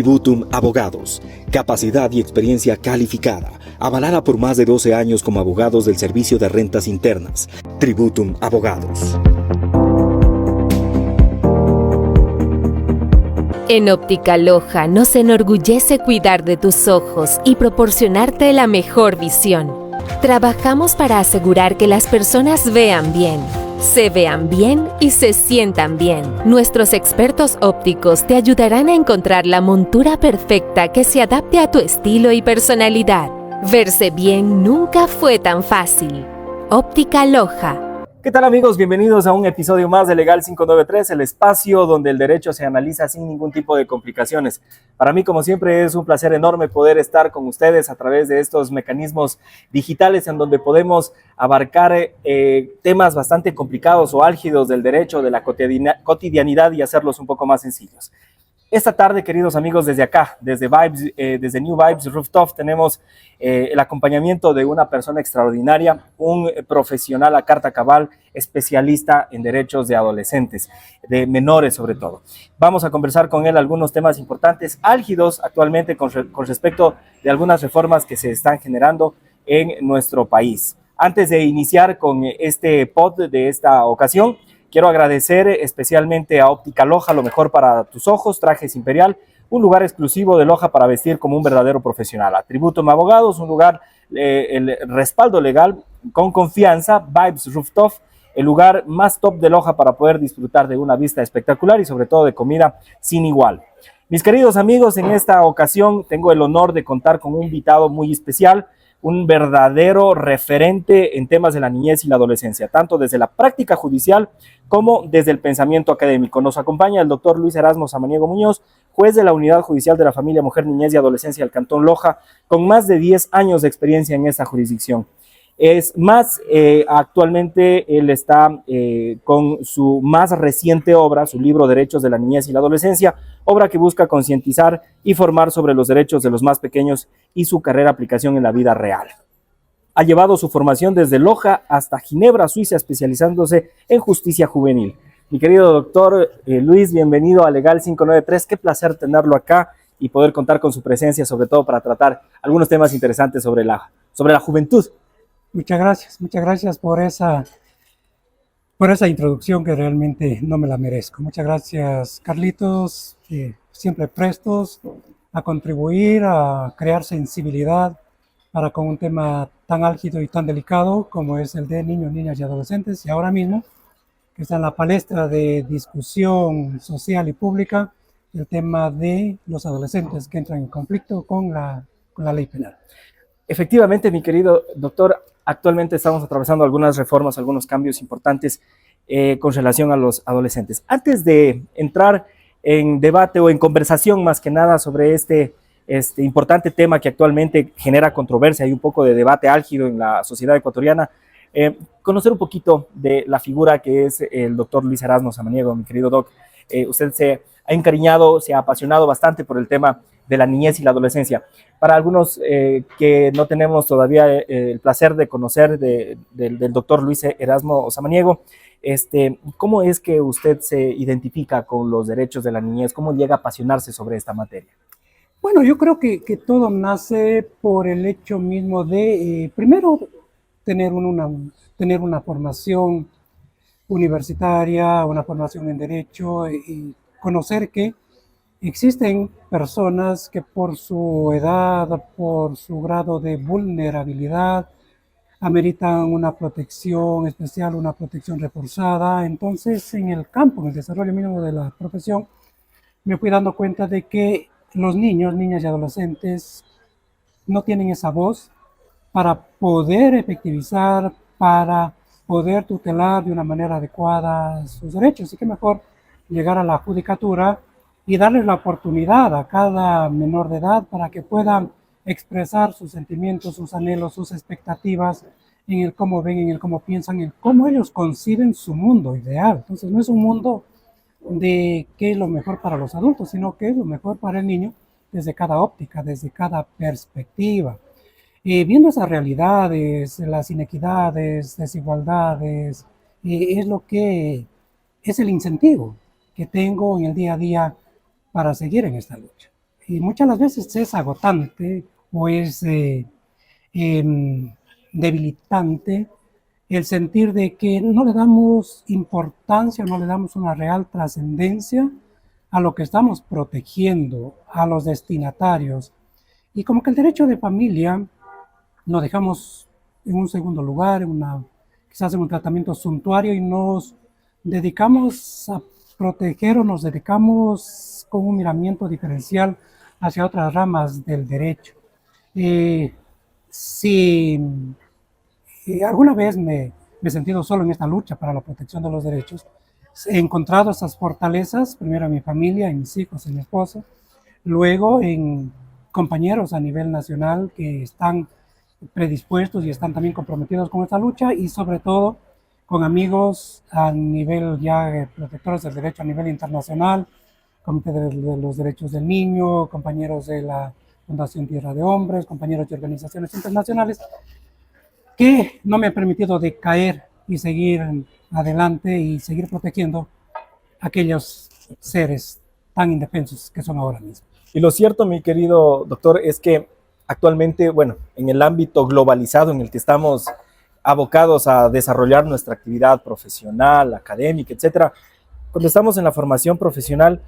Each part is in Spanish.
Tributum Abogados. Capacidad y experiencia calificada. Avalada por más de 12 años como abogados del Servicio de Rentas Internas. Tributum Abogados. En Óptica Loja nos enorgullece cuidar de tus ojos y proporcionarte la mejor visión. Trabajamos para asegurar que las personas vean bien, se vean bien y se sientan bien. Nuestros expertos ópticos te ayudarán a encontrar la montura perfecta que se adapte a tu estilo y personalidad. Verse bien nunca fue tan fácil. Óptica Loja. ¿Qué tal, amigos? Bienvenidos a un episodio más de Legal 593, el espacio donde el derecho se analiza sin ningún tipo de complicaciones. Para mí, como siempre, es un placer enorme poder estar con ustedes a través de estos mecanismos digitales en donde podemos abarcar temas bastante complicados o álgidos del derecho, de la cotidianidad y hacerlos un poco más sencillos. Esta tarde, queridos amigos, desde acá, desde New Vibes Rooftop, tenemos el acompañamiento de una persona extraordinaria, un profesional a carta cabal, especialista en derechos de adolescentes, de menores sobre todo. Vamos a conversar con él algunos temas importantes, álgidos actualmente con respecto de algunas reformas que se están generando en nuestro país. Antes de iniciar con este pod de esta ocasión, quiero agradecer especialmente a Óptica Loja, lo mejor para tus ojos, Trajes Imperial, un lugar exclusivo de Loja para vestir como un verdadero profesional. A Tributum Abogados, un lugar, el respaldo legal con confianza. Vibes Rooftop, el lugar más top de Loja para poder disfrutar de una vista espectacular y sobre todo de comida sin igual. Mis queridos amigos, en esta ocasión tengo el honor de contar con un invitado muy especial, un verdadero referente en temas de la niñez y la adolescencia, tanto desde la práctica judicial como desde el pensamiento académico. Nos acompaña el doctor Luis Erasmo Samaniego Muñoz, juez de la Unidad Judicial de la Familia, Mujer, Niñez y Adolescencia del Cantón Loja, con más de 10 años de experiencia en esta jurisdicción. Es más, actualmente él está con su más reciente obra, su libro Derechos de la Niñez y la Adolescencia, obra que busca concientizar y formar sobre los derechos de los más pequeños y su carrera aplicación en la vida real. Ha llevado su formación desde Loja hasta Ginebra, Suiza, especializándose en justicia juvenil. Mi querido doctor Luis, bienvenido a Legal 593. Qué placer tenerlo acá y poder contar con su presencia, sobre todo para tratar algunos temas interesantes sobre la juventud. Muchas gracias por esa introducción que realmente no me la merezco. Muchas gracias, Carlitos, siempre prestos a contribuir, a crear sensibilidad para con un tema tan álgido y tan delicado como es el de niños, niñas y adolescentes, y ahora mismo que está en la palestra de discusión social y pública el tema de los adolescentes que entran en conflicto con la ley penal. Efectivamente, mi querido doctor, actualmente estamos atravesando algunas reformas, algunos cambios importantes con relación a los adolescentes. Antes de entrar en debate o en conversación más que nada sobre este importante tema que actualmente genera controversia y un poco de debate álgido en la sociedad ecuatoriana, conocer un poquito de la figura que es el doctor Luis Erasmo Samaniego, mi querido doc. Usted se ha encariñado, se ha apasionado bastante por el tema de la niñez y la adolescencia. Para algunos que no tenemos todavía el placer de conocer del doctor Luis Erasmo Samaniego, ¿cómo es que usted se identifica con los derechos de la niñez? ¿Cómo llega a apasionarse sobre esta materia? Bueno, yo creo que todo nace por el hecho mismo de, primero, tener una formación universitaria, una formación en derecho y conocer que existen personas que por su edad, por su grado de vulnerabilidad, ameritan una protección especial, una protección reforzada. Entonces, en el campo, en el desarrollo mínimo de la profesión, me fui dando cuenta de que los niños, niñas y adolescentes no tienen esa voz para poder efectivizar, para poder tutelar de una manera adecuada sus derechos. Así que mejor llegar a la judicatura y darles la oportunidad a cada menor de edad para que puedan expresar sus sentimientos, sus anhelos, sus expectativas en el cómo ven, en el cómo piensan, en cómo ellos conciben su mundo ideal. Entonces no es un mundo de qué es lo mejor para los adultos, sino qué es lo mejor para el niño desde cada óptica, desde cada perspectiva. Viendo esas realidades, las inequidades, desigualdades, es lo que es el incentivo que tengo en el día a día para seguir en esta lucha. y muchas las veces es agotante o es debilitante el sentir de que no le damos importancia, no le damos una real trascendencia a lo que estamos protegiendo, a los destinatarios. Y como que el derecho de familia lo dejamos en un segundo lugar, quizás en un tratamiento suntuario, y nos dedicamos a proteger o nos dedicamos con un miramiento diferencial hacia otras ramas del derecho. Si alguna vez me he sentido solo en esta lucha para la protección de los derechos, he encontrado esas fortalezas, primero en mi familia, en mis hijos, en mi esposa, luego en compañeros a nivel nacional que están predispuestos y están también comprometidos con esta lucha, y sobre todo con amigos a nivel ya protectores del derecho a nivel internacional, Comité de los Derechos del Niño, compañeros de la Fundación Tierra de Hombres, compañeros de organizaciones internacionales, que no me han permitido decaer y seguir adelante y seguir protegiendo a aquellos seres tan indefensos que son ahora mismo. Y lo cierto, mi querido doctor, es que actualmente, bueno, en el ámbito globalizado en el que estamos abocados a desarrollar nuestra actividad profesional, académica, etcétera, cuando estamos en la formación profesional,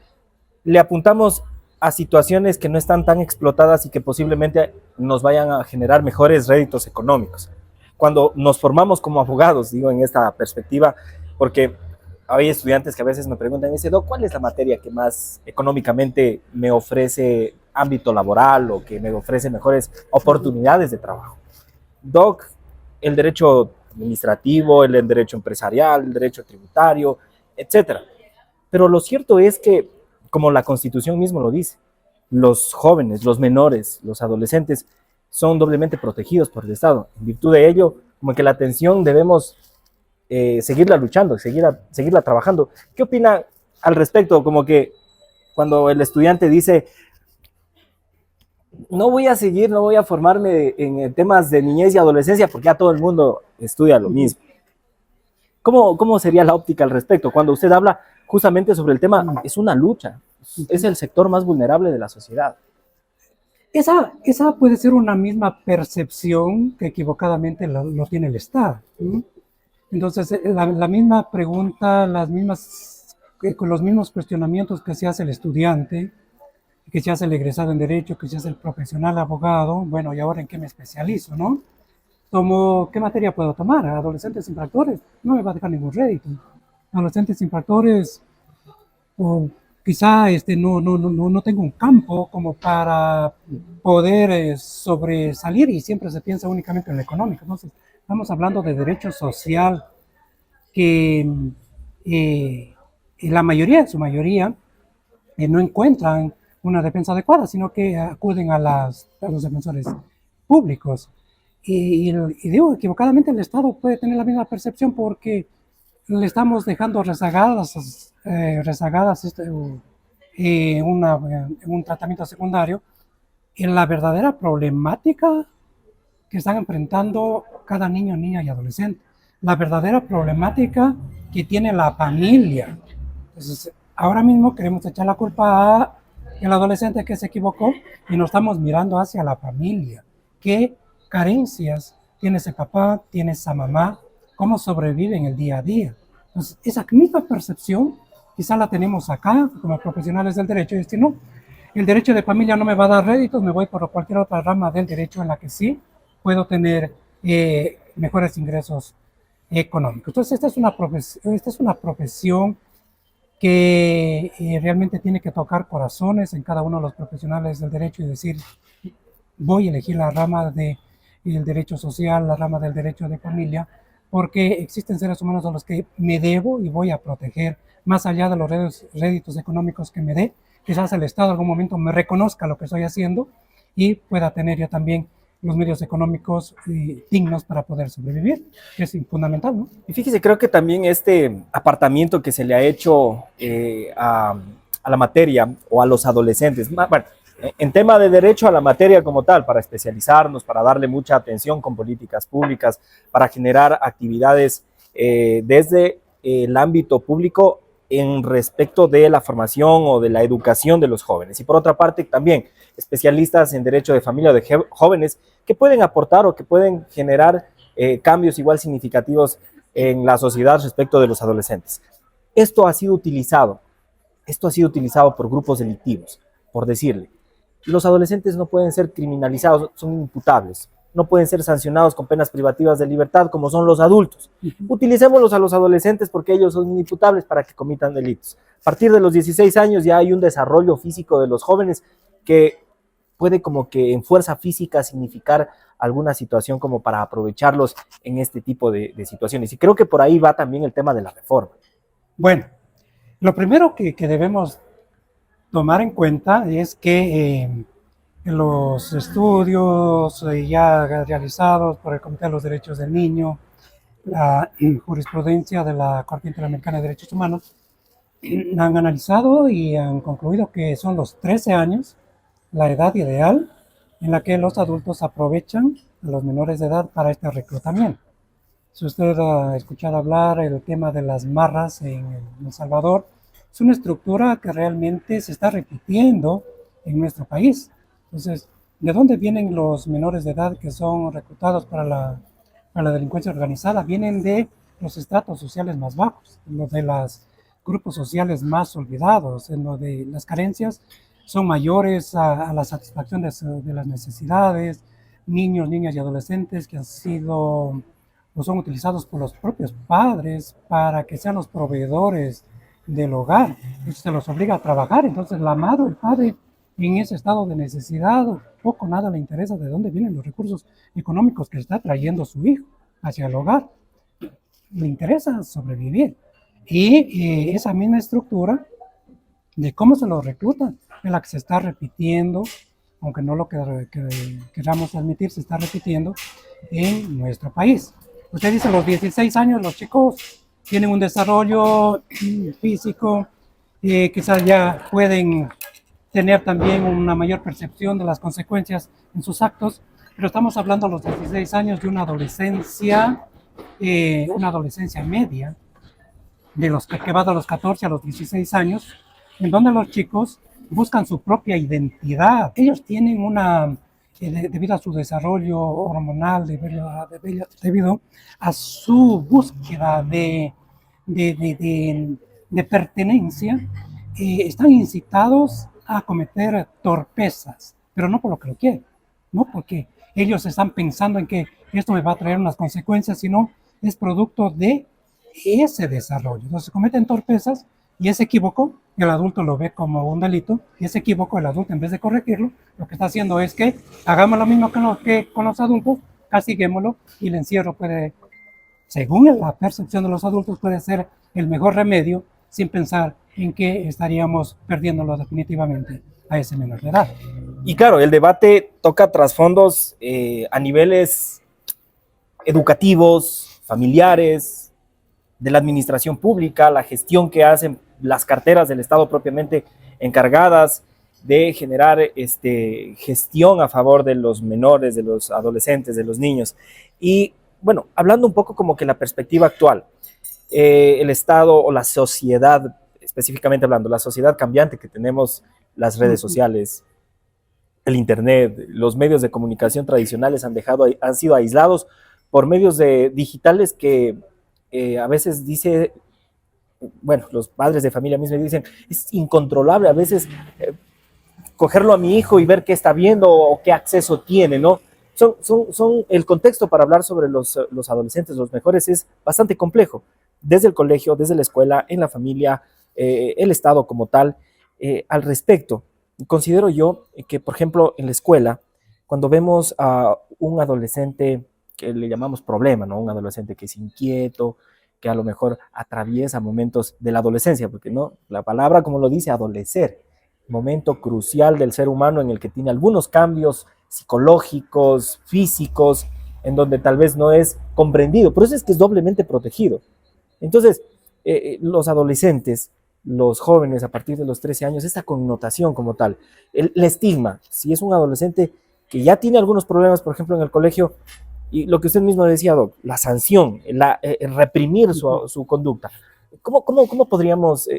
le apuntamos a situaciones que no están tan explotadas y que posiblemente nos vayan a generar mejores réditos económicos. Cuando nos formamos como abogados, digo en esta perspectiva, porque hay estudiantes que a veces me preguntan, dice, Doc, ¿cuál es la materia que más económicamente me ofrece ámbito laboral o que me ofrece mejores oportunidades de trabajo? Doc, el derecho administrativo, el derecho empresarial, el derecho tributario, etcétera. Pero lo cierto es que, como la Constitución mismo lo dice, los jóvenes, los menores, los adolescentes son doblemente protegidos por el Estado. En virtud de ello, como que la atención debemos seguirla luchando, seguirla trabajando. ¿Qué opina al respecto? Como que cuando el estudiante dice, no voy a formarme en temas de niñez y adolescencia porque ya todo el mundo estudia lo mismo. ¿Cómo sería la óptica al respecto? Cuando usted habla justamente sobre el tema, es una lucha, es el sector más vulnerable de la sociedad. Esa puede ser una misma percepción que equivocadamente lo tiene el Estado, ¿no? Entonces, la misma pregunta, con los mismos cuestionamientos que se hace el estudiante, que se hace el egresado en Derecho, que se hace el profesional abogado, bueno, ¿y ahora en qué me especializo, no? ¿Qué materia puedo tomar? Adolescentes infractores, no me va a dejar ningún rédito. Adolescentes infractores, o quizá no tengo un campo como para poder sobresalir, y siempre se piensa únicamente en lo económico. Entonces, estamos hablando de derecho social que en su mayoría, no encuentran una defensa adecuada, sino que acuden a los defensores públicos. Y digo, equivocadamente el Estado puede tener la misma percepción porque le estamos dejando rezagadas un tratamiento secundario en la verdadera problemática que están enfrentando cada niño, niña y adolescente, la verdadera problemática que tiene la familia. Entonces, ahora mismo queremos echar la culpa al adolescente que se equivocó y no estamos mirando hacia la familia. ¿Qué carencias tiene ese papá, tiene esa mamá? ¿Cómo sobrevive en el día a día? Entonces, esa misma percepción quizá la tenemos acá como profesionales del derecho, y es que no, el derecho de familia no me va a dar réditos, me voy por cualquier otra rama del derecho en la que sí puedo tener mejores ingresos económicos. Entonces, esta es una profesión que realmente tiene que tocar corazones en cada uno de los profesionales del derecho y decir, voy a elegir la rama del derecho social, la rama del derecho de familia, porque existen seres humanos a los que me debo y voy a proteger, más allá de los réditos económicos que me dé. Quizás el Estado en algún momento me reconozca lo que estoy haciendo y pueda tener yo también los medios económicos dignos para poder sobrevivir, que es fundamental, ¿no? Y fíjese, creo que también este apartamiento que se le ha hecho a la materia o a los adolescentes, bueno, en tema de derecho a la materia como tal, para especializarnos, para darle mucha atención con políticas públicas, para generar actividades desde el ámbito público, en respecto de la formación o de la educación de los jóvenes. Y por otra parte, también especialistas en derecho de familia o de jóvenes que pueden aportar o que pueden generar cambios igual significativos en la sociedad respecto de los adolescentes. Esto ha sido utilizado por grupos delictivos, por decirle. Los adolescentes no pueden ser criminalizados, son imputables, no pueden ser sancionados con penas privativas de libertad como son los adultos. Utilicémoslos a los adolescentes porque ellos son inimputables para que comitan delitos. A partir de los 16 años ya hay un desarrollo físico de los jóvenes que puede como que en fuerza física significar alguna situación como para aprovecharlos en este tipo de situaciones. Y creo que por ahí va también el tema de la reforma. Bueno, lo primero que debemos tomar en cuenta es que en los estudios ya realizados por el Comité de los Derechos del Niño, la jurisprudencia de la Corte Interamericana de Derechos Humanos, han analizado y han concluido que son los 13 años la edad ideal en la que los adultos aprovechan a los menores de edad para este reclutamiento. Si usted ha escuchado hablar del tema de las marras en El Salvador, es una estructura que realmente se está repitiendo en nuestro país. Entonces, ¿de dónde vienen los menores de edad que son reclutados para la delincuencia organizada? Vienen de los estratos sociales más bajos, de los grupos sociales más olvidados, en donde las carencias son mayores a la satisfacción de las necesidades, niños, niñas y adolescentes que han sido o son utilizados por los propios padres para que sean los proveedores del hogar. Eso se los obliga a trabajar. Entonces la madre o el padre en ese estado de necesidad, poco o nada le interesa de dónde vienen los recursos económicos que está trayendo su hijo hacia el hogar. Le interesa sobrevivir. Y esa misma estructura de cómo se los reclutan es la que se está repitiendo, aunque no lo queramos admitir, se está repitiendo en nuestro país. Usted dice, a los 16 años los chicos tienen un desarrollo físico, quizás ya pueden tener también una mayor percepción de las consecuencias en sus actos, pero estamos hablando a los 16 años de una adolescencia media, de los que va de los 14 a los 16 años, en donde los chicos buscan su propia identidad. Ellos tienen debido a su desarrollo hormonal, debido a su búsqueda de pertenencia, están incitados a cometer torpezas, pero no por lo que lo quieren, no porque ellos están pensando en que esto me va a traer unas consecuencias, sino es producto de ese desarrollo. Entonces cometen torpezas y ese equívoco el adulto lo ve como un delito, y ese equívoco el adulto, en vez de corregirlo, lo que está haciendo es que hagamos lo mismo que con los adultos, castiguémoslo, y el encierro puede, según la percepción de los adultos, puede ser el mejor remedio, sin pensar en que estaríamos perdiéndolo definitivamente a ese menor de edad. Y claro, el debate toca trasfondos a niveles educativos, familiares, de la administración pública, la gestión que hacen las carteras del Estado propiamente encargadas de generar gestión a favor de los menores, de los adolescentes, de los niños. Y bueno, hablando un poco como que la perspectiva actual, el Estado o la sociedad, específicamente hablando, la sociedad cambiante que tenemos, las redes sociales, el Internet, los medios de comunicación tradicionales han sido aislados por medios digitales que a veces los padres de familia mismos dicen, es incontrolable a veces cogerlo a mi hijo y ver qué está viendo o qué acceso tiene, ¿no? Son el contexto para hablar sobre los adolescentes, los mejores, es bastante complejo, desde el colegio, desde la escuela, en la familia, el Estado como tal. Al respecto, considero yo que, por ejemplo, en la escuela, cuando vemos a un adolescente que le llamamos problema, ¿no? Un adolescente que es inquieto, que a lo mejor atraviesa momentos de la adolescencia, porque no, la palabra como lo dice, adolecer, momento crucial del ser humano en el que tiene algunos cambios psicológicos, físicos, en donde tal vez no es comprendido, por eso es que es doblemente protegido. Entonces, los adolescentes, los jóvenes a partir de los 13 años, esta connotación como tal, el estigma, si es un adolescente que ya tiene algunos problemas, por ejemplo, en el colegio, y lo que usted mismo decía, Doc, la sanción, el reprimir su conducta. ¿Cómo podríamos,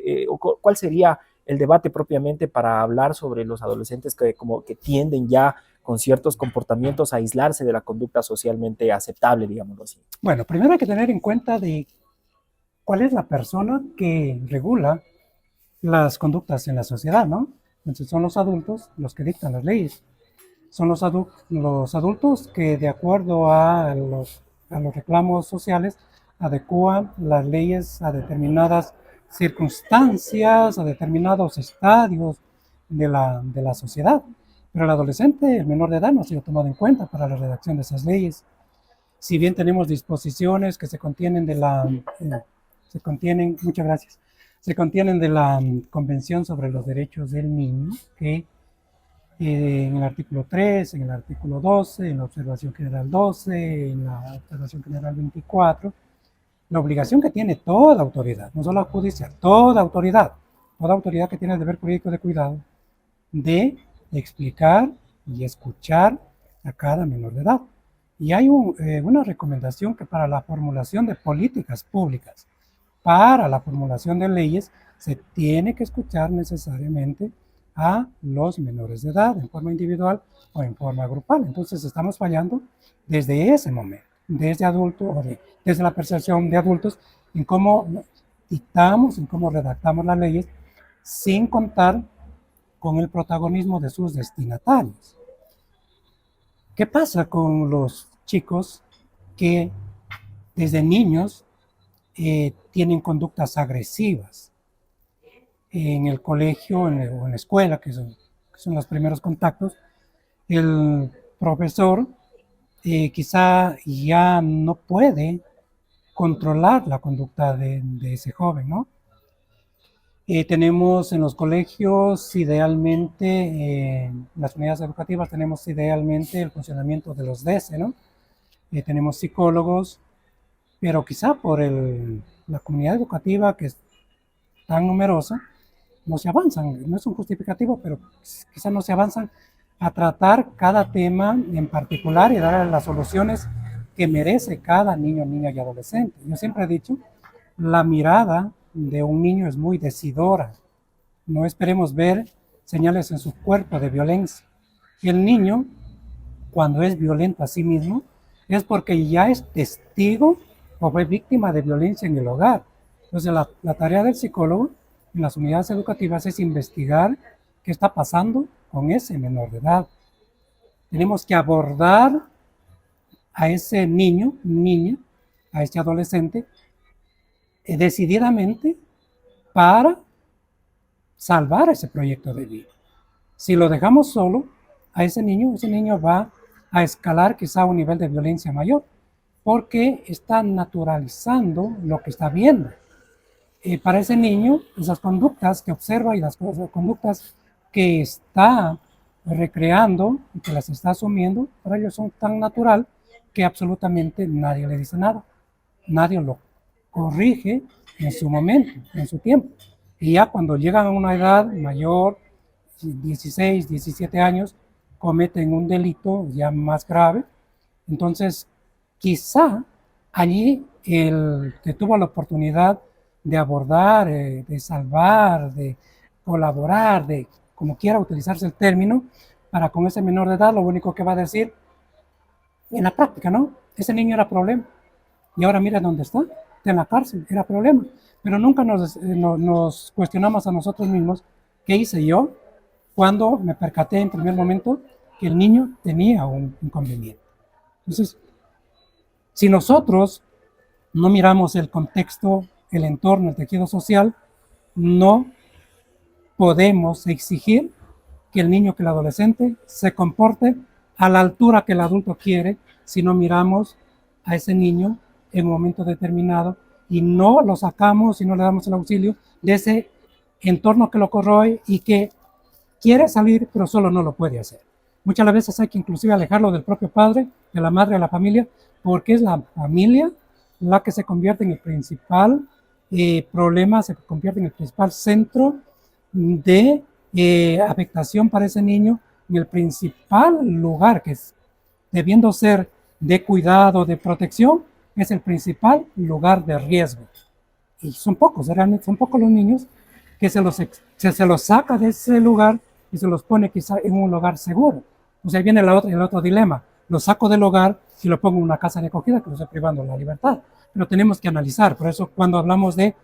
cuál sería el debate propiamente para hablar sobre los adolescentes que como que tienden ya con ciertos comportamientos a aislarse de la conducta socialmente aceptable, digámoslo así? Bueno, primero hay que tener en cuenta de cuál es la persona que regula las conductas en la sociedad, ¿no? Entonces son los adultos los que dictan las leyes. Son los adultos que, de acuerdo a los reclamos sociales, adecúan las leyes a determinadas circunstancias, a determinados estadios de la sociedad. Pero el adolescente, el menor de edad, no ha sido tomado en cuenta para la redacción de esas leyes. Si bien tenemos disposiciones que se contienen muchas gracias, se contienen de la Convención sobre los Derechos del Niño, que en el artículo 3, en el artículo 12, en la observación general 12, en la observación general 24, la obligación que tiene toda autoridad, no solo judicial, toda autoridad que tiene el deber jurídico de cuidado, de explicar y escuchar a cada menor de edad. Y hay una recomendación que para la formulación de políticas públicas, para la formulación de leyes, se tiene que escuchar necesariamente a los menores de edad, en forma individual o en forma grupal. Entonces estamos fallando desde ese momento, desde la percepción de adultos, en cómo dictamos, en cómo redactamos las leyes, sin contar con el protagonismo de sus destinatarios. ¿Qué pasa con los chicos que desde niños tienen conductas agresivas? En el colegio o en la escuela, que son los primeros contactos, el profesor quizá ya no puede controlar la conducta de ese joven, ¿no? Tenemos en los colegios idealmente, en las unidades educativas tenemos idealmente el funcionamiento de los DC, ¿no? Tenemos psicólogos, pero quizá por la comunidad educativa que es tan numerosa, no se avanzan, no es un justificativo, pero quizá no se avanzan a tratar cada tema en particular y dar las soluciones que merece cada niño, niña y adolescente. Yo siempre he dicho, la mirada de un niño es muy decidora. No esperemos ver señales en su cuerpo de violencia. Y el niño, cuando es violento a sí mismo, es porque ya es testigo o fue víctima de violencia en el hogar. Entonces, la tarea del psicólogo en las unidades educativas es investigar qué está pasando con ese menor de edad. Tenemos que abordar a ese niño, niña, a este adolescente, decididamente para salvar ese proyecto de vida. Si lo dejamos solo, ese niño va a escalar quizá a un nivel de violencia mayor, porque está naturalizando lo que está viendo. Para ese niño, esas conductas que observa y las conductas que está recreando y que las está asumiendo, para ellos son tan natural que absolutamente nadie le dice nada. Nadie lo corrige en su momento, en su tiempo. Y ya cuando llegan a una edad mayor, 16, 17 años, cometen un delito ya más grave. Entonces, quizá allí el que tuvo la oportunidad de abordar, de salvar, de colaborar, de como quiera utilizarse el término, para con ese menor de edad, lo único que va a decir, en la práctica, ¿no? Ese niño era problema. Y ahora mira dónde está en la cárcel, era problema. Pero nunca nos cuestionamos a nosotros mismos, ¿qué hice yo cuando me percaté en primer momento que el niño tenía un inconveniente? Entonces, si nosotros no miramos el contexto, el entorno, el tejido social, no podemos exigir que el niño, que el adolescente se comporte a la altura que el adulto quiere si no miramos a ese niño en un momento determinado y no lo sacamos y no le damos el auxilio de ese entorno que lo corroe y que quiere salir pero solo no lo puede hacer. Muchas veces hay que inclusive alejarlo del propio padre, de la madre, de la familia, porque es la familia la que se convierte en el principal problema, se convierte en el principal centro de afectación para ese niño, en el principal lugar que es, debiendo ser de cuidado, de protección, es el principal lugar de riesgo. y son pocos, realmente son pocos los niños que se los saca de ese lugar y se los pone quizá en un lugar seguro. Entonces ahí viene el otro dilema. Lo saco del hogar y lo pongo en una casa de acogida que lo estoy privando de la libertad. Pero tenemos que analizar. Por eso cuando hablamos de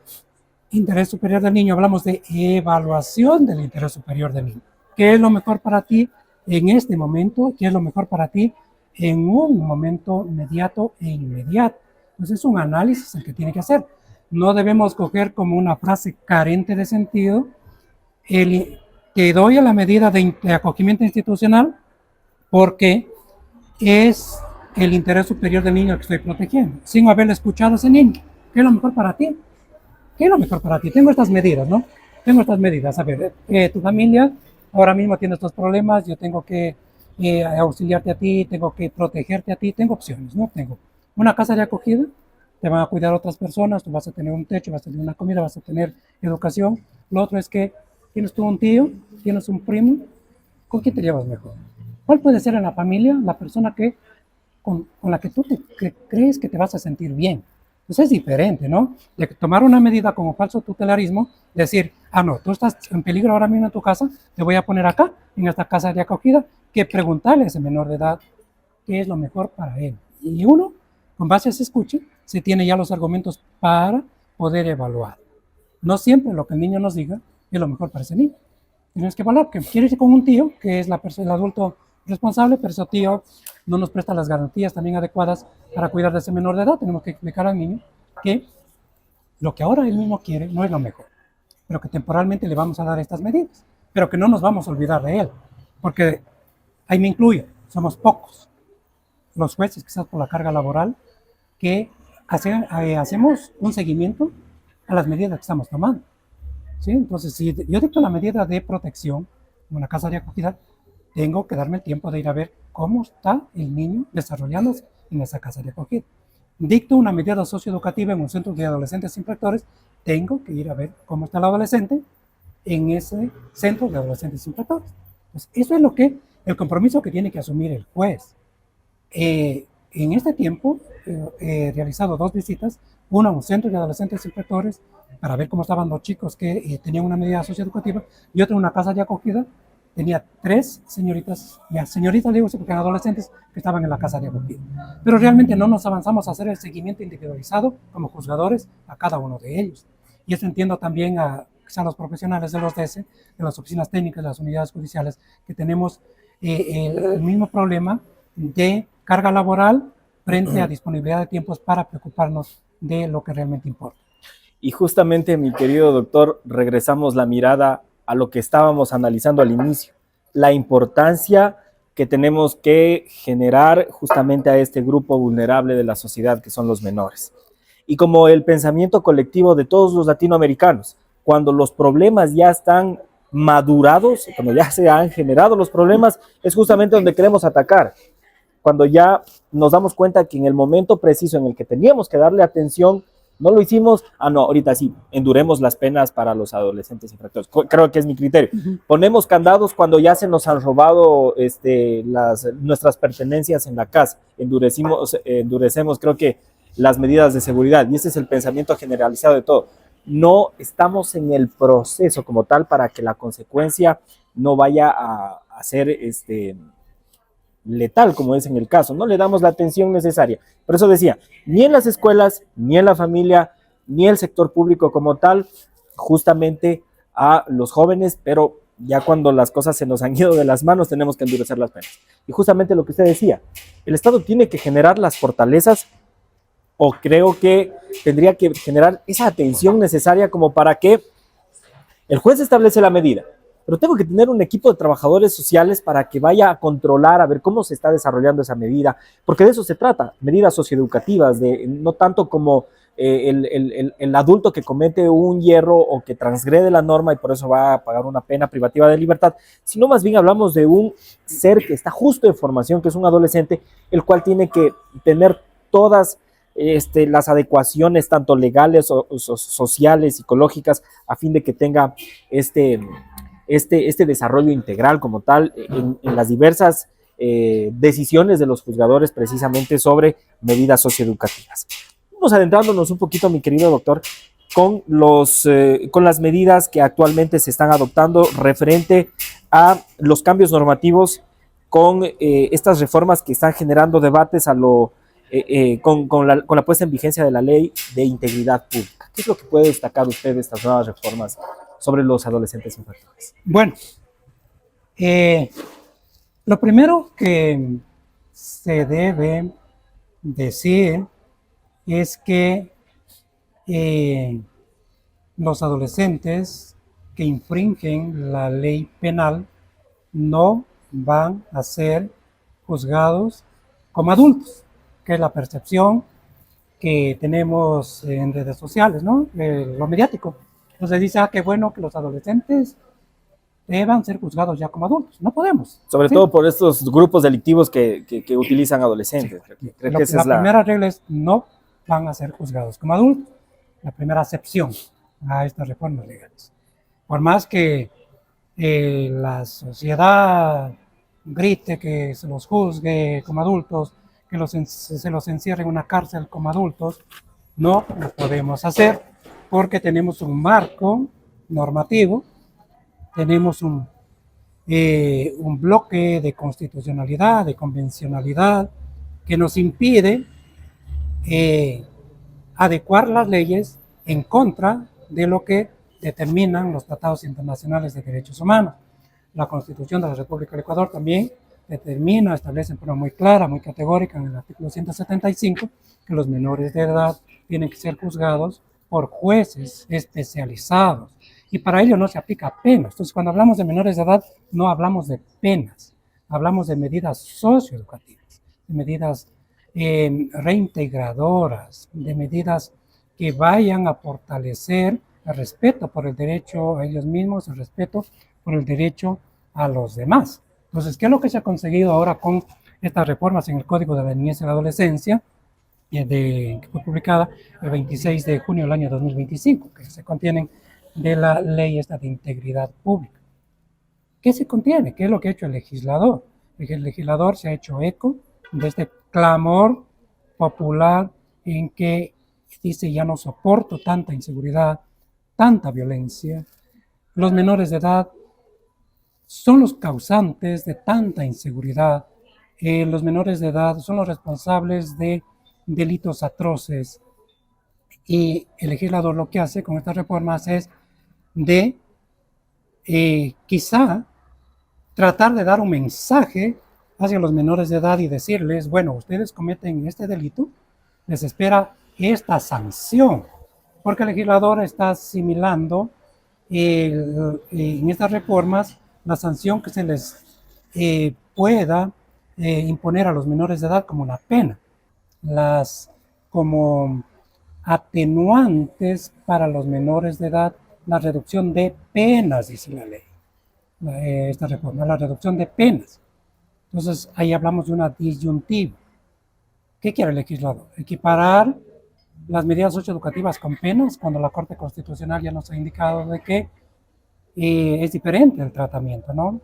interés superior del niño, hablamos de evaluación del interés superior del niño. ¿Qué es lo mejor para ti en este momento? ¿Qué es lo mejor para ti en un momento inmediato e inmediato? Entonces es un análisis el que tiene que hacer. No debemos coger como una frase carente de sentido te doy a la medida de acogimiento institucional porque es el interés superior del niño que estoy protegiendo, sin haberle escuchado a ese niño. ¿Qué es lo mejor para ti? ¿Qué es lo mejor para ti? Tengo estas medidas, ¿no? Tengo estas medidas. A ver, tu familia ahora mismo tiene estos problemas, yo tengo que auxiliarte a ti, tengo que protegerte a ti, tengo opciones, ¿no? Tengo una casa de acogida, te van a cuidar otras personas, tú vas a tener un techo, vas a tener una comida, vas a tener educación. Lo otro es que tienes tú un tío, tienes un primo, ¿con quién te llevas mejor? ¿Cuál puede ser en la familia la persona con la que tú crees que te vas a sentir bien? Entonces es diferente, ¿no? De tomar una medida como falso tutelarismo, decir, no, tú estás en peligro ahora mismo en tu casa, te voy a poner acá, en esta casa de acogida, que preguntarle a ese menor de edad qué es lo mejor para él. Y uno, con base a ese escuche, se tiene ya los argumentos para poder evaluar. No siempre lo que el niño nos diga es lo mejor para ese niño. Tienes que evaluar, que quiere ir con un tío, que es el adulto responsable, pero ese tío no nos presta las garantías también adecuadas para cuidar de ese menor de edad. Tenemos que explicar al niño que lo que ahora él mismo quiere no es lo mejor, pero que temporalmente le vamos a dar estas medidas, pero que no nos vamos a olvidar de él, porque ahí me incluyo, somos pocos los jueces, quizás por la carga laboral, que hacemos un seguimiento a las medidas que estamos tomando. ¿Sí? Entonces, si yo dicto la medida de protección en una casa de acogida, tengo que darme el tiempo de ir a ver cómo está el niño desarrollándose en esa casa de acogida. Dicto una medida socioeducativa en un centro de adolescentes infractores, tengo que ir a ver cómo está el adolescente en ese centro de adolescentes infractores. Pues eso es el compromiso que tiene que asumir el juez. En este tiempo he realizado 2 visitas, una a un centro de adolescentes infractores para ver cómo estaban los chicos que tenían una medida socioeducativa y otra en una casa de acogida. Tenía 3 señoritas, ya señoritas digo, porque eran adolescentes que estaban en la casa de acogida. Pero realmente no nos avanzamos a hacer el seguimiento individualizado como juzgadores a cada uno de ellos. Y eso entiendo también a los profesionales de los DS, de las oficinas técnicas, de las unidades judiciales, que tenemos el mismo problema de carga laboral frente a disponibilidad de tiempos para preocuparnos de lo que realmente importa. Y justamente, mi querido doctor, regresamos la mirada a lo que estábamos analizando al inicio, la importancia que tenemos que generar justamente a este grupo vulnerable de la sociedad que son los menores. Y como el pensamiento colectivo de todos los latinoamericanos, cuando los problemas ya están madurados, cuando ya se han generado los problemas, es justamente donde queremos atacar. Cuando ya nos damos cuenta que en el momento preciso en el que teníamos que darle atención, no lo hicimos, no, ahorita sí, enduremos las penas para los adolescentes infractores. Creo que es mi criterio. Ponemos candados cuando ya se nos han robado nuestras pertenencias en la casa. Endurecemos, creo que, las medidas de seguridad. Y ese es el pensamiento generalizado de todo. No estamos en el proceso como tal para que la consecuencia no vaya a ser letal, como es en el caso. No le damos la atención necesaria. Por eso decía, ni en las escuelas, ni en la familia, ni el sector público como tal, justamente a los jóvenes, pero ya cuando las cosas se nos han ido de las manos, tenemos que endurecer las penas. Y justamente lo que usted decía, el Estado tiene que generar las fortalezas, o creo que tendría que generar esa atención necesaria como para que el juez establece la medida, pero tengo que tener un equipo de trabajadores sociales para que vaya a controlar, a ver cómo se está desarrollando esa medida, porque de eso se trata, medidas socioeducativas, no tanto como el adulto que comete un hierro o que transgrede la norma y por eso va a pagar una pena privativa de libertad, sino más bien hablamos de un ser que está justo en formación, que es un adolescente, el cual tiene que tener todas las adecuaciones tanto legales, o sociales, psicológicas, a fin de que tenga este desarrollo integral como tal en las diversas decisiones de los juzgadores precisamente sobre medidas socioeducativas. Vamos adentrándonos un poquito, mi querido doctor, con las medidas que actualmente se están adoptando referente a los cambios normativos con estas reformas que están generando debates con la puesta en vigencia de la ley de integridad pública. ¿Qué es lo que puede destacar usted de estas nuevas reformas sobre los adolescentes infractores? Bueno, lo primero que se debe decir es que los adolescentes que infringen la ley penal no van a ser juzgados como adultos, que es la percepción que tenemos en redes sociales, ¿no? Lo mediático. Entonces dice, qué bueno que los adolescentes deban ser juzgados ya como adultos. No podemos. Sobre ¿sí? todo por estos grupos delictivos que utilizan adolescentes. Sí. Creo que esa La es la primera regla es no van a ser juzgados como adultos. La primera acepción a estas reformas legales. Por más que la sociedad grite que se los juzgue como adultos, que se los encierre en una cárcel como adultos, no lo podemos hacer porque tenemos un marco normativo, tenemos un bloque de constitucionalidad, de convencionalidad, que nos impide adecuar las leyes en contra de lo que determinan los tratados internacionales de derechos humanos. La Constitución de la República del Ecuador también determina, establece en forma muy clara, muy categórica en el artículo 175 que los menores de edad tienen que ser juzgados por jueces especializados y para ello no se aplica penas. Entonces, cuando hablamos de menores de edad, no hablamos de penas, hablamos de medidas socioeducativas, de medidas reintegradoras, de medidas que vayan a fortalecer el respeto por el derecho a ellos mismos, el respeto por el derecho a los demás. Entonces, ¿qué es lo que se ha conseguido ahora con estas reformas en el Código de la Niñez y la Adolescencia, que fue publicada el 26 de junio del año 2025, que se contienen de la ley esta de integridad pública? ¿Qué se contiene? ¿Qué es lo que ha hecho el legislador? El legislador se ha hecho eco de este clamor popular en que dice, ya no soporto tanta inseguridad, tanta violencia. Los menores de edad son los causantes de tanta inseguridad. Los menores de edad son los responsables de delitos atroces. Y el legislador lo que hace con estas reformas es de quizá tratar de dar un mensaje hacia los menores de edad y decirles, bueno, ustedes cometen este delito, les espera esta sanción, porque el legislador está asimilando en estas reformas la sanción que se les pueda imponer a los menores de edad como una pena, como atenuantes para los menores de edad, la reducción de penas, dice la ley, esta reforma, la reducción de penas. Entonces ahí hablamos de una disyuntiva. ¿Qué quiere el legislador? Equiparar las medidas socioeducativas con penas, cuando la Corte Constitucional ya nos ha indicado de que es diferente el tratamiento, ¿no?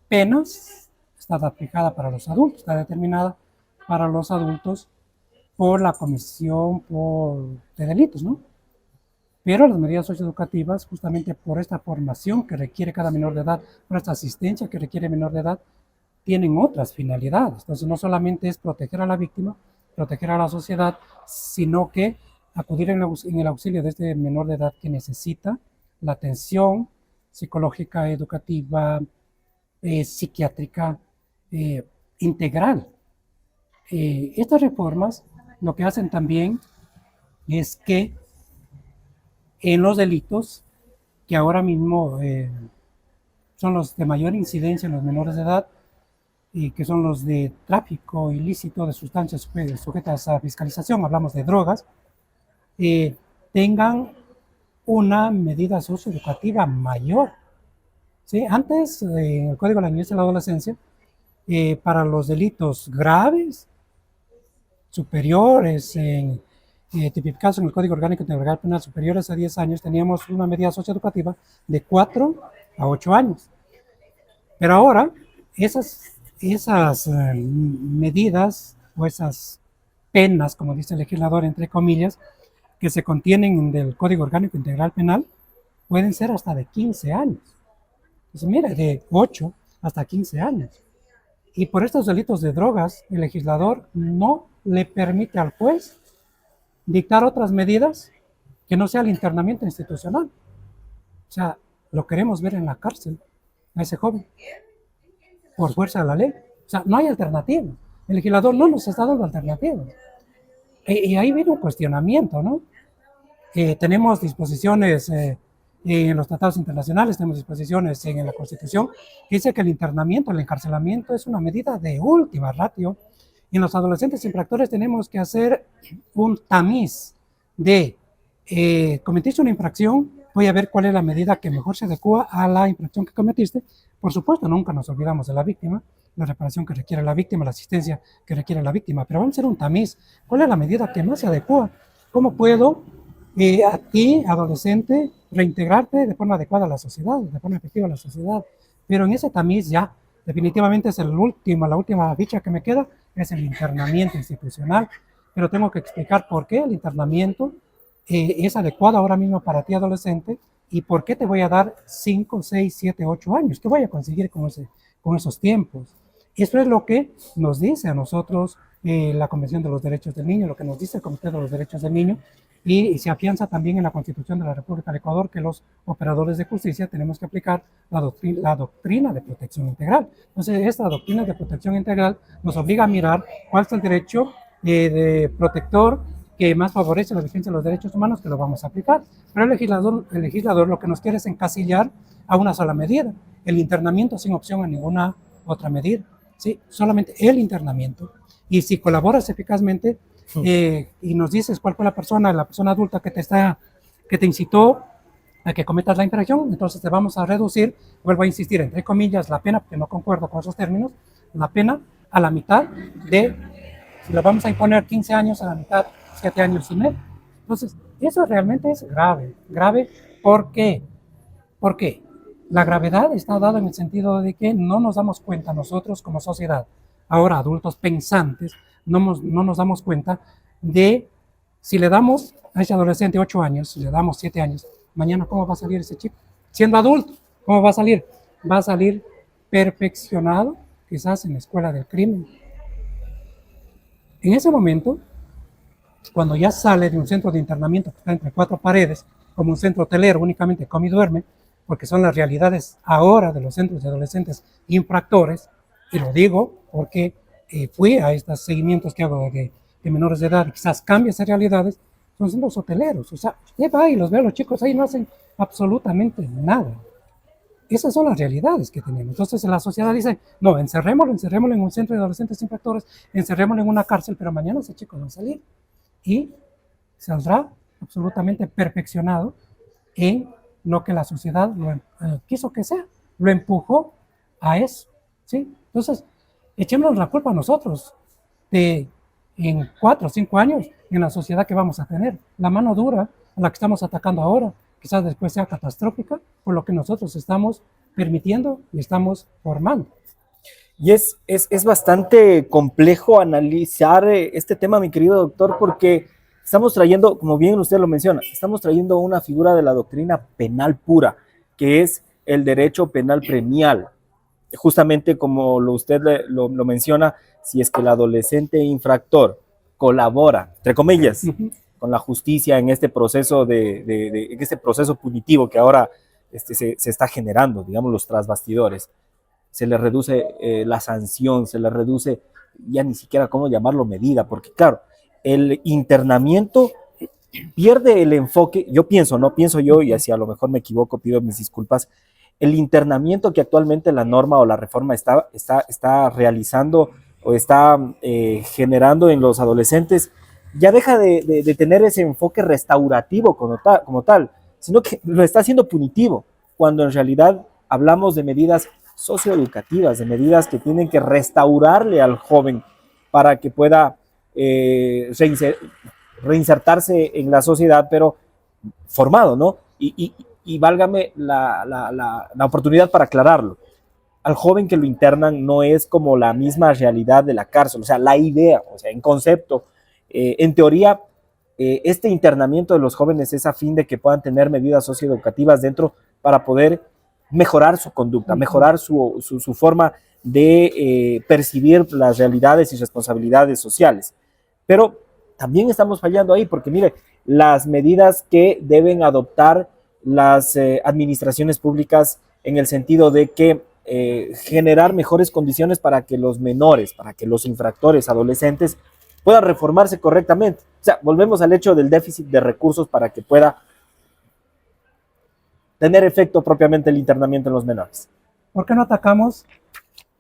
Penas está aplicada para los adultos, está determinada para los adultos por la comisión de delitos, ¿no? Pero las medidas socioeducativas, justamente por esta formación que requiere cada menor de edad, por esta asistencia que requiere menor de edad, tienen otras finalidades. Entonces, no solamente es proteger a la víctima, proteger a la sociedad, sino que acudir en el auxilio de este menor de edad que necesita la atención psicológica, educativa, psiquiátrica, integral. Estas reformas lo que hacen también es que en los delitos que ahora mismo son los de mayor incidencia en los menores de edad, que son los de tráfico ilícito de sustancias sujetas a fiscalización, hablamos de drogas, tengan una medida socioeducativa mayor. ¿Sí? Antes, en el Código de la Niñez y la Adolescencia, para los delitos graves, superiores, tipificados en el Código Orgánico Integral Penal, superiores a 10 años, teníamos una medida socioeducativa de 4 a 8 años. Pero ahora, esas medidas o esas penas, como dice el legislador, entre comillas, que se contienen del Código Orgánico Integral Penal pueden ser hasta de 15 años. Entonces, mira, de 8 hasta 15 años. Y por estos delitos de drogas, el legislador no le permite al juez dictar otras medidas que no sea el internamiento institucional. O sea, lo queremos ver en la cárcel a ese joven, por fuerza de la ley. O sea, no hay alternativa. El legislador no nos está dando alternativas. Y ahí viene un cuestionamiento, ¿no? Tenemos disposiciones en los tratados internacionales, tenemos disposiciones en la Constitución, que dice que el internamiento, el encarcelamiento es una medida de última ratio. Y en los adolescentes infractores tenemos que hacer un tamiz de cometiste una infracción, voy a ver cuál es la medida que mejor se adecua a la infracción que cometiste. Por supuesto, nunca nos olvidamos de la víctima, la reparación que requiere la víctima, la asistencia que requiere la víctima, pero vamos a hacer un tamiz. ¿Cuál es la medida que más se adecua? ¿Cómo puedo a ti, adolescente, reintegrarte de forma adecuada a la sociedad, de forma efectiva a la sociedad? Pero en ese tamiz ya, definitivamente es la última ficha que me queda, es el internamiento institucional, pero tengo que explicar por qué el internamiento es adecuado ahora mismo para ti, adolescente, y por qué te voy a dar 5, 6, 7, 8 años, qué voy a conseguir con esos tiempos. Eso es lo que nos dice a nosotros la Convención de los Derechos del Niño, lo que nos dice el Comité de los Derechos del Niño, y se afianza también en la Constitución de la República de Ecuador que los operadores de justicia tenemos que aplicar la doctrina de protección integral. Entonces, esta doctrina de protección integral nos obliga a mirar cuál es el derecho de protector que más favorece la vigencia de los derechos humanos, que lo vamos a aplicar. Pero el legislador lo que nos quiere es encasillar a una sola medida, el internamiento sin opción a ninguna otra medida, ¿sí? Solamente el internamiento. Y si colaboras eficazmente y nos dices cuál fue la persona adulta que te incitó a que cometas la infracción, entonces te vamos a reducir, vuelvo a insistir, entre comillas, la pena, porque no concuerdo con esos términos, la pena a la mitad si le vamos a imponer 15 años, a la mitad 7 años y medio. Entonces, eso realmente es grave. ¿Por qué? Porque la gravedad está dada en el sentido de que no nos damos cuenta nosotros como sociedad, ahora adultos pensantes, no nos damos cuenta de si le damos a ese adolescente 8 años, si le damos 7 años, mañana ¿cómo va a salir ese chico? Siendo adulto, ¿cómo va a salir? Va a salir perfeccionado, quizás en la escuela del crimen. En ese momento, cuando ya sale de un centro de internamiento que está entre 4 paredes, como un centro hotelero únicamente come y duerme, porque son las realidades ahora de los centros de adolescentes infractores, y lo digo porque fui a estos seguimientos que hago de menores de edad, y quizás cambia esas realidades, son centros hoteleros. O sea, usted va y los ve a los chicos ahí, no hacen absolutamente nada. Esas son las realidades que tenemos. Entonces la sociedad dice, no, encerrémoslo en un centro de adolescentes infractores, encerrémoslo en una cárcel, pero mañana ese chico va a salir y saldrá absolutamente perfeccionado en lo que la sociedad quiso que sea, lo empujó a eso, ¿sí? Entonces, echémonos la culpa a nosotros de en 4 o 5 años en la sociedad que vamos a tener. La mano dura a la que estamos atacando ahora, quizás después sea catastrófica por lo que nosotros estamos permitiendo y estamos formando. Y es bastante complejo analizar este tema, mi querido doctor, porque estamos trayendo, como bien usted lo menciona, estamos trayendo una figura de la doctrina penal pura, que es el derecho penal premial. Justamente como usted lo menciona, si es que el adolescente infractor colabora, entre comillas, con la justicia en este proceso en este proceso punitivo que ahora se está generando, digamos, los tras bastidores, se le reduce la sanción, se le reduce ya ni siquiera cómo llamarlo medida, porque claro, el internamiento pierde el enfoque, pienso yo, y así a lo mejor me equivoco, pido mis disculpas, el internamiento que actualmente la norma o la reforma está realizando o está generando en los adolescentes, ya deja de tener ese enfoque restaurativo como tal, sino que lo está haciendo punitivo, cuando en realidad hablamos de medidas socioeducativas, de medidas que tienen que restaurarle al joven para que pueda reinsertarse en la sociedad, pero formado, ¿no? Y válgame la oportunidad para aclararlo. Al joven que lo internan no es como la misma realidad de la cárcel, o sea, la idea, o sea, en concepto, en teoría, este internamiento de los jóvenes es a fin de que puedan tener medidas socioeducativas dentro para poder mejorar su conducta, mejorar su forma de percibir las realidades y responsabilidades sociales. Pero también estamos fallando ahí, porque mire, las medidas que deben adoptar las administraciones públicas en el sentido de que generar mejores condiciones para que los menores, para que los infractores adolescentes puedan reformarse correctamente. O sea, volvemos al hecho del déficit de recursos para que pueda tener efecto propiamente el internamiento en los menores. ¿Por qué no atacamos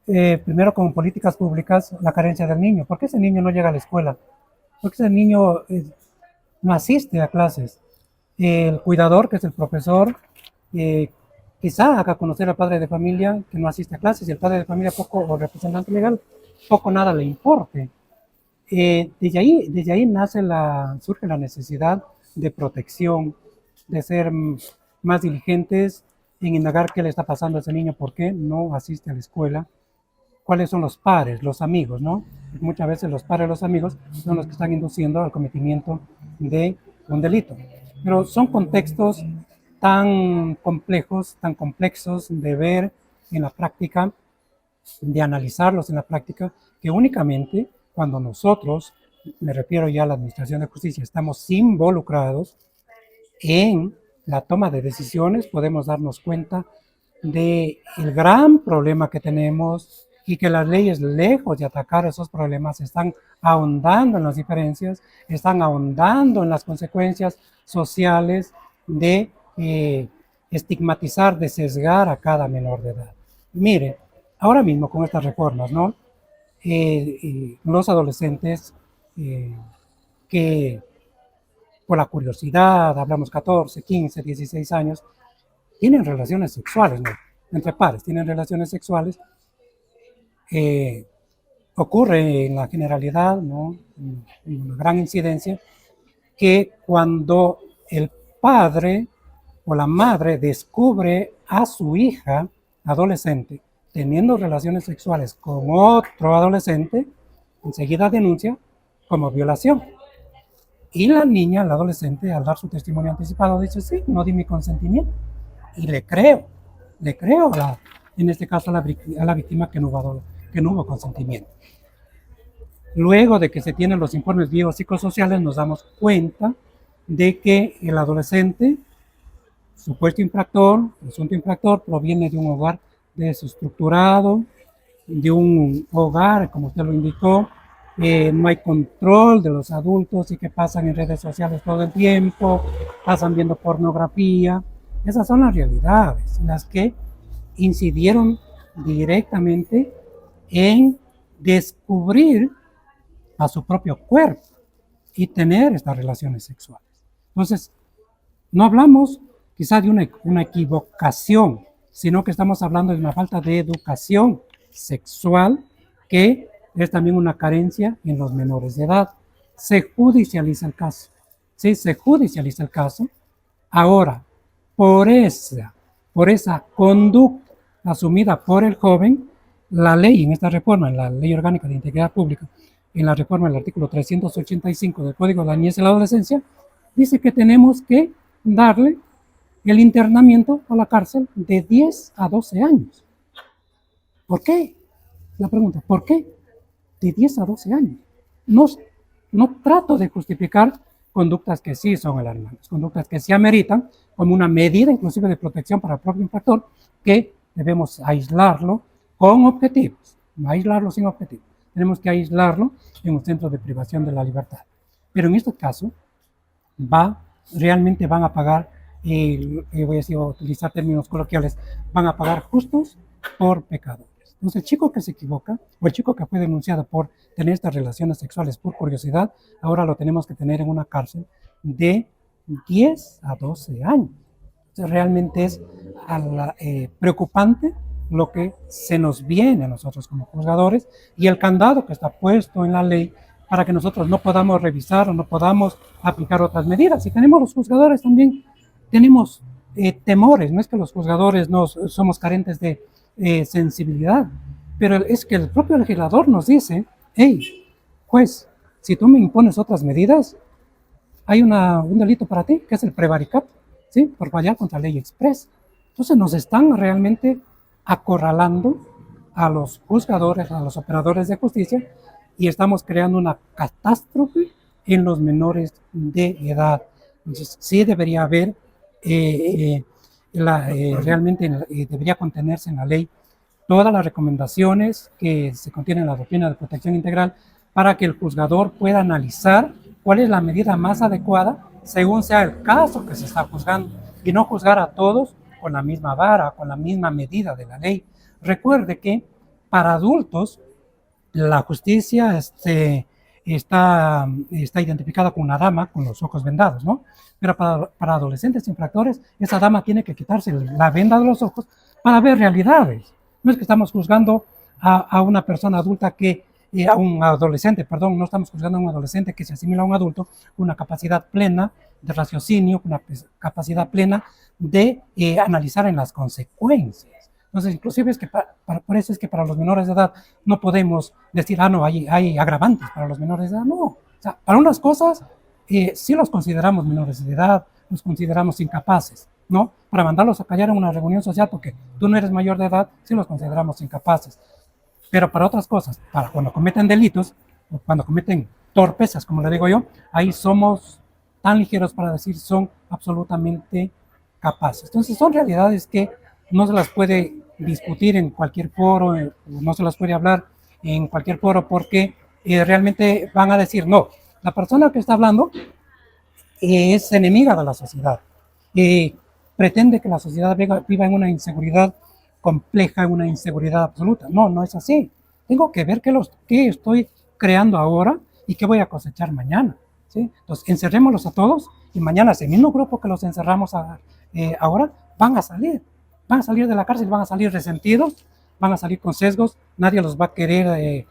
primero con políticas públicas la carencia del niño? ¿Por qué ese niño no llega a la escuela? ¿Por qué ese niño no asiste a clases? El cuidador, que es el profesor, quizá haga conocer al padre de familia que no asiste a clases, y el padre de familia poco, o representante legal, poco nada le importe. Desde ahí surge la necesidad de protección, de ser más diligentes en indagar qué le está pasando a ese niño, por qué no asiste a la escuela, cuáles son los pares, los amigos, ¿no? Muchas veces los pares, los amigos son los que están induciendo al cometimiento de un delito. Pero son contextos tan complejos, tan complexos de ver en la práctica, de analizarlos en la práctica, que únicamente cuando nosotros, me refiero ya a la Administración de Justicia, estamos involucrados en la toma de decisiones, podemos darnos cuenta del gran problema que tenemos y que las leyes, lejos de atacar esos problemas, están ahondando en las diferencias, están ahondando en las consecuencias sociales de estigmatizar, de sesgar a cada menor de edad. Mire, ahora mismo con estas reformas, ¿no? Los adolescentes que por la curiosidad, hablamos 14, 15, 16 años, tienen relaciones sexuales, ¿no? Entre pares, tienen relaciones sexuales. Ocurre en la generalidad, ¿no? En una gran incidencia, que cuando el padre o la madre descubre a su hija adolescente teniendo relaciones sexuales con otro adolescente, enseguida denuncia como violación. Y la niña, la adolescente, al dar su testimonio anticipado, dice, sí, no di mi consentimiento. Y le creo en este caso a la víctima que no hubo consentimiento. Luego de que se tienen los informes biopsicosociales, nos damos cuenta de que el adolescente, supuesto infractor, presunto infractor, proviene de un hogar desestructurado, de un hogar, como usted lo indicó, no hay control de los adultos y que pasan en redes sociales todo el tiempo, pasan viendo pornografía. Esas son las realidades, las que incidieron directamente en descubrir a su propio cuerpo y tener estas relaciones sexuales. Entonces, no hablamos quizá de una equivocación, sino que estamos hablando de una falta de educación sexual que es también una carencia en los menores de edad. Se judicializa el caso. Sí, se judicializa el caso. Ahora, por esa conducta asumida por el joven, la ley en esta reforma, en la Ley Orgánica de Integridad Pública, en la reforma del artículo 385 del Código de la Niñez y la Adolescencia, dice que tenemos que darle el internamiento a la cárcel de 10 a 12 años. ¿Por qué? La pregunta, ¿por qué? De 10 a 12 años. No trato de justificar conductas que sí son alarmantes, conductas que sí ameritan como una medida inclusive de protección para el propio infractor, que debemos aislarlo con objetivos, no aislarlo sin objetivos. Tenemos que aislarlo en un centro de privación de la libertad. Pero en este caso, realmente van a pagar, voy a utilizar términos coloquiales, van a pagar justos por pecadores. Entonces, el chico que se equivoca, o el chico que fue denunciado por tener estas relaciones sexuales por curiosidad, ahora lo tenemos que tener en una cárcel de 10 a 12 años. Entonces, realmente es preocupante lo que se nos viene a nosotros como juzgadores y el candado que está puesto en la ley para que nosotros no podamos revisar o no podamos aplicar otras medidas. Y tenemos los juzgadores también, tenemos temores, no es que los juzgadores no somos carentes de sensibilidad, pero es que el propio legislador nos dice, hey, juez, si tú me impones otras medidas, hay un delito para ti, que es el prevaricato, ¿sí? Por fallar contra ley express. Entonces nos están realmente acorralando a los juzgadores, a los operadores de justicia, y estamos creando una catástrofe en los menores de edad. Entonces sí debería haber, realmente debería contenerse en la ley todas las recomendaciones que se contienen en la doctrina de protección integral para que el juzgador pueda analizar cuál es la medida más adecuada según sea el caso que se está juzgando, y no juzgar a todos con la misma vara, con la misma medida de la ley. Recuerde que para adultos la justicia está identificada con una dama con los ojos vendados, ¿no? Pero para adolescentes infractores, esa dama tiene que quitarse la venda de los ojos para ver realidades. No es que estamos juzgando a una persona adulta a un adolescente, perdón, no estamos juzgando a un adolescente que se asimila a un adulto con una capacidad plena de raciocinio, con una capacidad plena de analizar en las consecuencias. Entonces, inclusive es que por eso es que para los menores de edad no podemos decir, no, hay agravantes para los menores de edad. No, o sea, para unas cosas sí los consideramos menores de edad, los consideramos incapaces, ¿no? Para mandarlos a callar en una reunión social porque tú no eres mayor de edad, sí los consideramos incapaces. Pero para otras cosas, para cuando cometen delitos, o cuando cometen torpezas, como le digo yo, ahí somos tan ligeros para decir son absolutamente capaces. Entonces son realidades que no se las puede discutir en cualquier foro, no se las puede hablar en cualquier foro porque realmente van a decir, no, la persona que está hablando es enemiga de la sociedad, pretende que la sociedad viva en una inseguridad compleja, en una inseguridad absoluta. No, no es así. Tengo que ver qué estoy creando ahora y qué voy a cosechar mañana, ¿sí? Entonces, encerrémoslos a todos y mañana ese mismo grupo que los encerramos ahora van a salir de la cárcel, van a salir resentidos, van a salir con sesgos, nadie los va a querer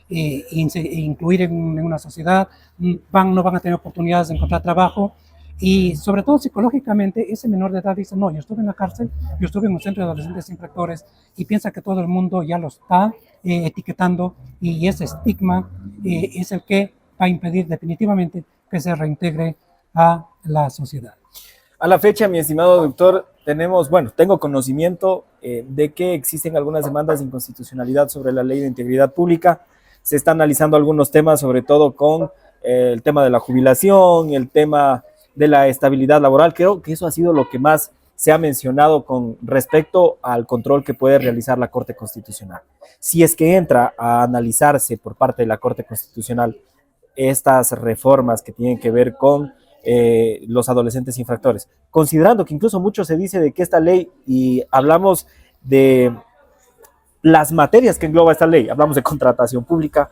incluir en una sociedad, no van a tener oportunidades de encontrar trabajo, y sobre todo psicológicamente ese menor de edad dice, no, yo estuve en la cárcel, yo estuve en un centro de adolescentes infractores, y piensa que todo el mundo ya lo está etiquetando, y ese estigma es el que va a impedir definitivamente que se reintegre a la sociedad. A la fecha, mi estimado doctor, tengo conocimiento de que existen algunas demandas de inconstitucionalidad sobre la ley de integridad pública. Se está analizando algunos temas, sobre todo con el tema de la jubilación, el tema de la estabilidad laboral. Creo que eso ha sido lo que más se ha mencionado con respecto al control que puede realizar la Corte Constitucional. Si es que entra a analizarse por parte de la Corte Constitucional estas reformas que tienen que ver con los adolescentes infractores, considerando que incluso mucho se dice de que esta ley, y hablamos de las materias que engloba esta ley, hablamos de contratación pública,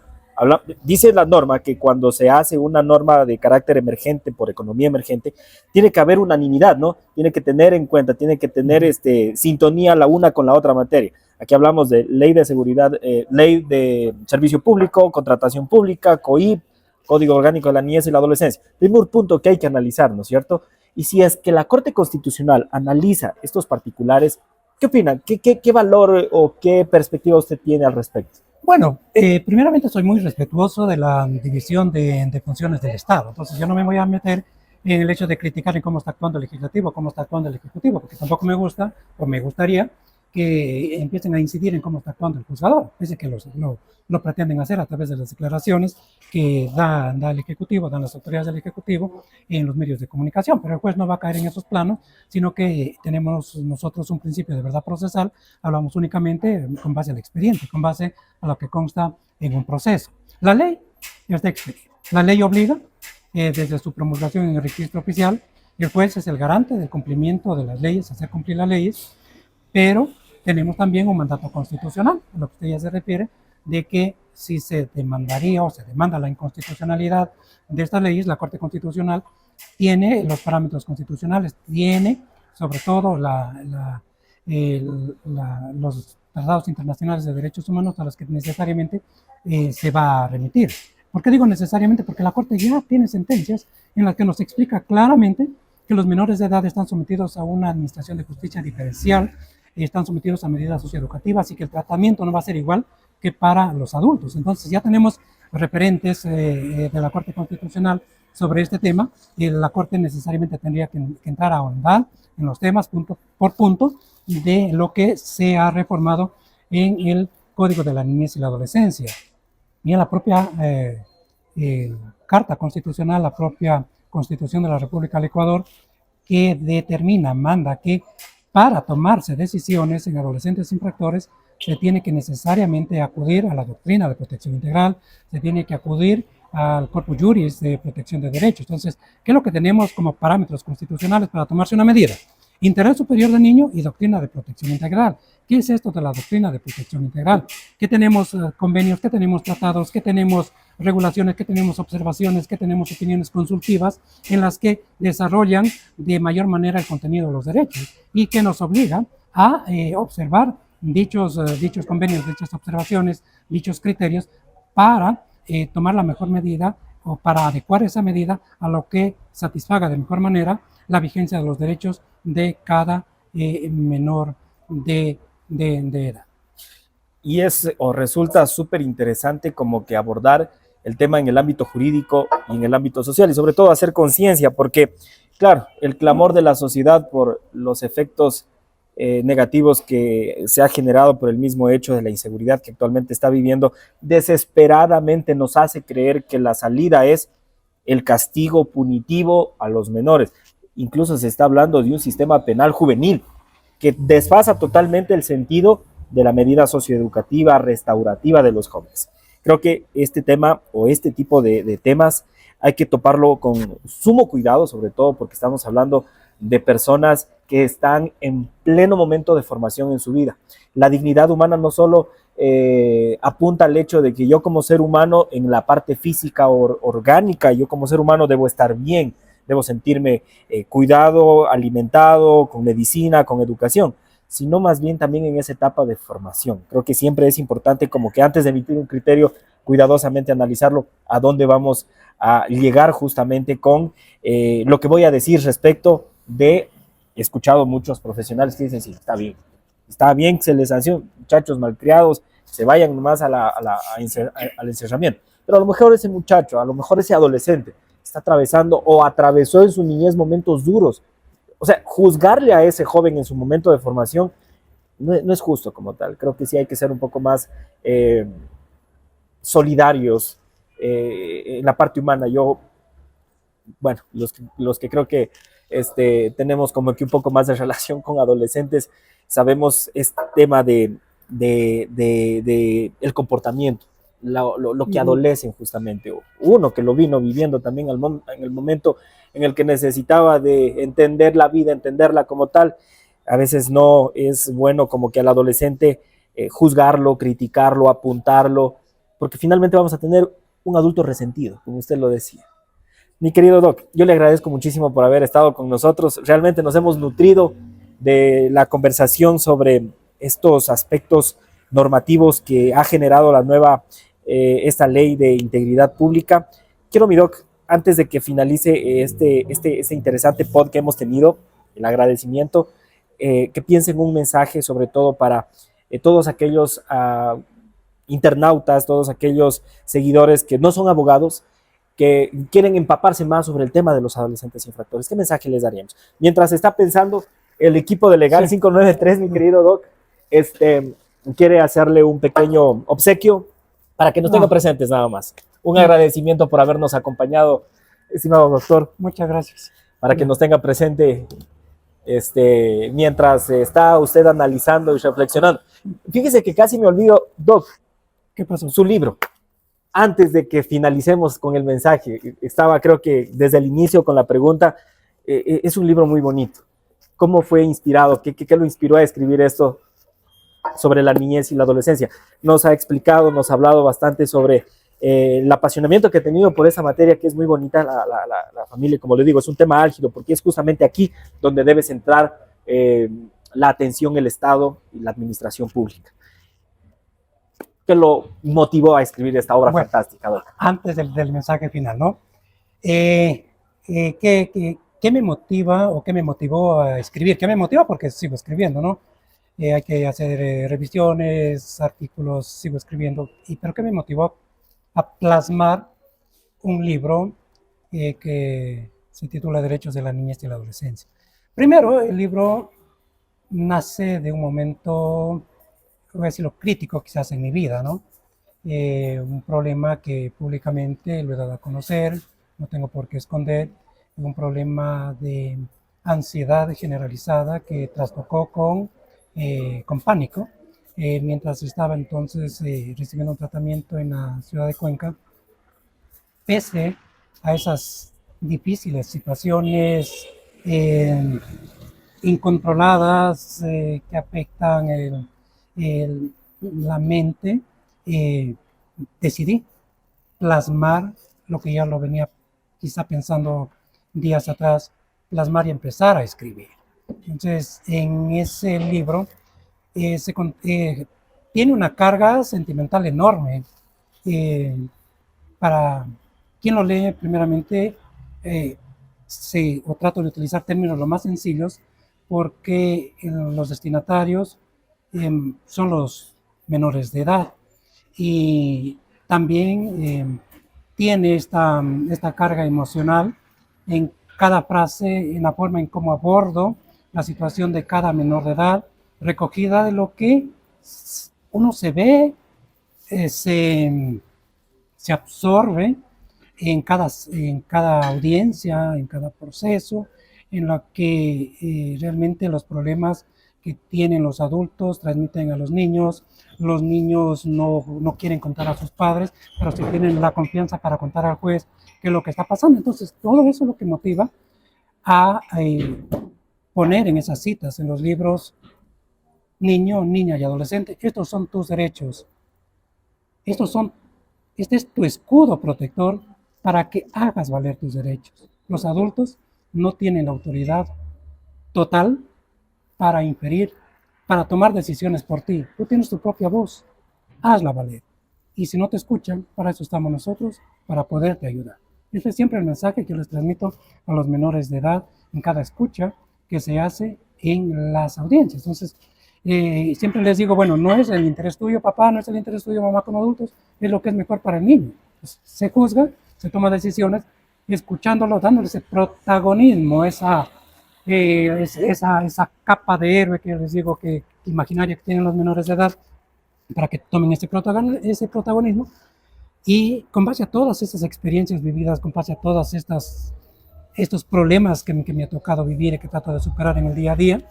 dice la norma que cuando se hace una norma de carácter emergente, por economía emergente, tiene que haber unanimidad, ¿no? Tiene que tener en cuenta, tiene que tener sintonía la una con la otra materia. Aquí hablamos de ley de seguridad, ley de servicio público, contratación pública, COIP, Código Orgánico de la Niñez y la Adolescencia. Primer punto que hay que analizar, ¿no es cierto? Y si es que la Corte Constitucional analiza estos particulares, ¿qué opina? ¿Qué valor o qué perspectiva usted tiene al respecto? Bueno, primeramente soy muy respetuoso de la división de funciones del Estado. Entonces yo no me voy a meter en el hecho de criticar en cómo está actuando el Legislativo, cómo está actuando el Ejecutivo, porque tampoco me gusta o me gustaría que empiecen a incidir en cómo está actuando el juzgador, pese que lo pretenden hacer a través de las declaraciones que da el Ejecutivo, dan las autoridades del Ejecutivo en los medios de comunicación, pero el juez no va a caer en esos planos, sino que tenemos nosotros un principio de verdad procesal, hablamos únicamente con base al expediente, con base a lo que consta en un proceso. La ley es de expediente, la ley obliga desde su promulgación en el registro oficial, el juez es el garante del cumplimiento de las leyes, hacer cumplir las leyes, pero tenemos también un mandato constitucional, a lo que usted ya se refiere, de que si se demandaría o se demanda la inconstitucionalidad de estas leyes, la Corte Constitucional tiene los parámetros constitucionales, tiene sobre todo los tratados internacionales de derechos humanos a los que necesariamente se va a remitir. ¿Por qué digo necesariamente? Porque la Corte ya tiene sentencias en las que nos explica claramente que los menores de edad están sometidos a una administración de justicia diferencial, están sometidos a medidas socioeducativas y que el tratamiento no va a ser igual que para los adultos. Entonces ya tenemos referentes de la Corte Constitucional sobre este tema, la Corte necesariamente tendría que entrar a ahondar en los temas punto por punto de lo que se ha reformado en el Código de la Niñez y la Adolescencia. Y en la propia Carta Constitucional, la propia Constitución de la República del Ecuador, que determina, manda que para tomarse decisiones en adolescentes infractores se tiene que necesariamente acudir a la doctrina de protección integral, se tiene que acudir al corpus juris de protección de derechos. Entonces, ¿qué es lo que tenemos como parámetros constitucionales para tomarse una medida? Interés superior del niño y doctrina de protección integral. ¿Qué es esto de la doctrina de protección integral? ¿Qué tenemos convenios, qué tenemos tratados, qué tenemos regulaciones, qué tenemos observaciones, qué tenemos opiniones consultivas en las que desarrollan de mayor manera el contenido de los derechos y que nos obligan a observar dichos convenios, dichas observaciones, dichos criterios para tomar la mejor medida o para adecuar esa medida a lo que satisfaga de mejor manera la vigencia de los derechos de cada menor de edad. Y resulta súper interesante como que abordar el tema en el ámbito jurídico y en el ámbito social y sobre todo hacer conciencia porque, claro, el clamor de la sociedad por los efectos negativos que se ha generado por el mismo hecho de la inseguridad que actualmente está viviendo, desesperadamente nos hace creer que la salida es el castigo punitivo a los menores. Incluso se está hablando de un sistema penal juvenil que desfasa totalmente el sentido de la medida socioeducativa, restaurativa de los jóvenes. Creo que este tema o este tipo de temas hay que toparlo con sumo cuidado, sobre todo porque estamos hablando de personas que están en pleno momento de formación en su vida. La dignidad humana no solo apunta al hecho de que yo como ser humano en la parte física orgánica, yo como ser humano debo estar bien, debo sentirme cuidado, alimentado, con medicina, con educación, sino más bien también en esa etapa de formación. Creo que siempre es importante como que antes de emitir un criterio, cuidadosamente analizarlo a dónde vamos a llegar justamente con lo que voy a decir respecto de, he escuchado muchos profesionales que dicen, sí, está bien que se les sancione, muchachos malcriados, se vayan nomás al encerramiento. Pero a lo mejor ese muchacho, a lo mejor ese adolescente está atravesando o atravesó en su niñez momentos duros. O sea, juzgarle a ese joven en su momento de formación no es justo como tal. Creo que sí hay que ser un poco más solidarios en la parte humana. Bueno, los que creo que tenemos como que un poco más de relación con adolescentes, sabemos este tema de el comportamiento, lo que adolecen justamente. Uno que lo vino viviendo también en el momento en el que necesitaba de entender la vida, entenderla como tal. A veces no es bueno como que al adolescente juzgarlo, criticarlo, apuntarlo, porque finalmente vamos a tener un adulto resentido, como usted lo decía. Mi querido Doc, yo le agradezco muchísimo por haber estado con nosotros. Realmente nos hemos nutrido de la conversación sobre estos aspectos normativos que ha generado la nueva, esta ley de integridad pública. Quiero, mi Doc, antes de que finalice este interesante pod que hemos tenido, el agradecimiento, que piensen un mensaje sobre todo para todos aquellos internautas, todos aquellos seguidores que no son abogados, que quieren empaparse más sobre el tema de los adolescentes infractores. ¿Qué mensaje les daríamos? Mientras está pensando el equipo de Legal 593, mi querido Doc, quiere hacerle un pequeño obsequio para que nos tenga presentes nada más. Un agradecimiento por habernos acompañado, estimado doctor. Muchas gracias. Para que nos tenga presente mientras está usted analizando y reflexionando. Fíjese que casi me olvido, Doc. ¿Qué pasó? Su libro. Antes de que finalicemos con el mensaje, estaba creo que desde el inicio con la pregunta, es un libro muy bonito. ¿Cómo fue inspirado? ¿Qué lo inspiró a escribir esto sobre la niñez y la adolescencia? Nos ha explicado, nos ha hablado bastante sobre el apasionamiento que he tenido por esa materia, que es muy bonita, la familia, como le digo, es un tema álgido, porque es justamente aquí donde debe centrar la atención el Estado y la administración pública. ¿Qué lo motivó a escribir esta obra fantástica, doctor? Antes del mensaje final, ¿no? ¿Qué me motiva o qué me motivó a escribir? ¿Qué me motiva? Porque sigo escribiendo, ¿no? Hay que hacer revisiones, artículos, sigo escribiendo. ¿Pero qué me motivó a plasmar un libro que se titula Derechos de la Niñez y la Adolescencia. Primero, el libro nace de un momento, voy a decirlo, crítico quizás en mi vida, ¿no? Un problema que públicamente lo he dado a conocer, no tengo por qué esconder, un problema de ansiedad generalizada que trastocó con pánico, mientras estaba entonces recibiendo un tratamiento en la ciudad de Cuenca. Pese a esas difíciles situaciones incontroladas que afectan la mente, decidí plasmar lo que ya lo venía quizá pensando días atrás, plasmar y empezar a escribir. Entonces, en ese libro tiene una carga sentimental enorme. Para quien lo lee, primeramente, trato de utilizar términos lo más sencillos, porque los destinatarios son los menores de edad, y también tiene esta carga emocional en cada frase, en la forma en cómo abordo la situación de cada menor de edad, recogida de lo que uno se ve, se absorbe en cada audiencia, en cada proceso, en la que realmente los problemas que tienen los adultos transmiten a los niños no quieren contar a sus padres, pero sí tienen la confianza para contar al juez qué es lo que está pasando. Entonces, todo eso es lo que motiva a poner en esas citas, en los libros, niño, niña y adolescente, estos son tus derechos, este es tu escudo protector para que hagas valer tus derechos. Los adultos no tienen la autoridad total para inferir, para tomar decisiones por ti. Tú tienes tu propia voz, hazla valer. Y si no te escuchan, para eso estamos nosotros, para poderte ayudar. Este es siempre el mensaje que les transmito a los menores de edad en cada escucha que se hace en las audiencias. Entonces, siempre les digo, bueno, no es el interés tuyo, papá, no es el interés tuyo, mamá, como adultos, es lo que es mejor para el niño. Pues, se juzga, se toma decisiones, y escuchándolo, dándole ese protagonismo, esa capa de héroe que les digo que imaginaria que tienen los menores de edad, para que tomen ese protagonismo, y con base a todas estas experiencias vividas, con base a todos estos problemas que me ha tocado vivir y que trato de superar en el día a día,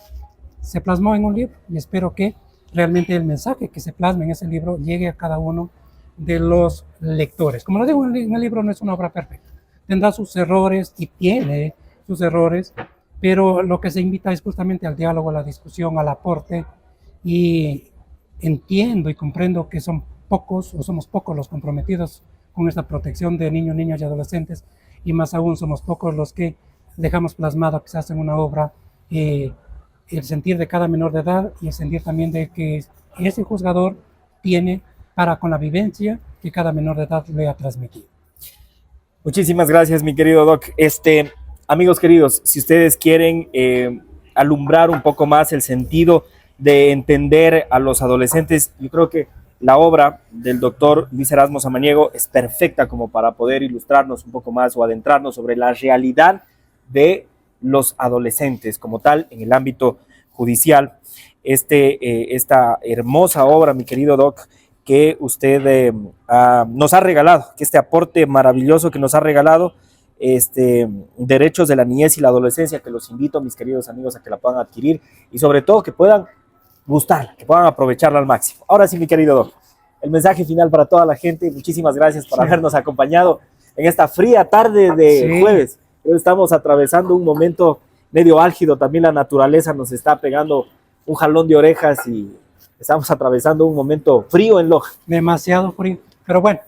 se plasmó en un libro, y espero que realmente el mensaje que se plasma en ese libro llegue a cada uno de los lectores. Como lo digo, en el libro no es una obra perfecta, tendrá sus errores y tiene sus errores, pero lo que se invita es justamente al diálogo, a la discusión, al aporte, y entiendo y comprendo que son pocos o somos pocos los comprometidos con esta protección de niños, niñas y adolescentes, y más aún somos pocos los que dejamos plasmado quizás en una obra el sentir de cada menor de edad, y el sentir también de que ese juzgador tiene para con la vivencia que cada menor de edad le ha transmitido. Muchísimas gracias, mi querido Doc. Amigos queridos, si ustedes quieren alumbrar un poco más el sentido de entender a los adolescentes, yo creo que la obra del doctor Luis Erasmo Samaniego es perfecta como para poder ilustrarnos un poco más o adentrarnos sobre la realidad de los adolescentes como tal en el ámbito judicial. Esta hermosa obra, mi querido Doc, que usted nos ha regalado, que este aporte maravilloso que nos ha regalado, Derechos de la Niñez y la Adolescencia, que los invito, mis queridos amigos, a que la puedan adquirir y sobre todo que puedan gustarla, que puedan aprovecharla al máximo. Ahora sí, mi querido Doc, el mensaje final para toda la gente. Muchísimas gracias por habernos acompañado en esta fría tarde de jueves. Estamos atravesando un momento medio álgido, también la naturaleza nos está pegando un jalón de orejas y estamos atravesando un momento frío en Loja. Demasiado frío, pero bueno.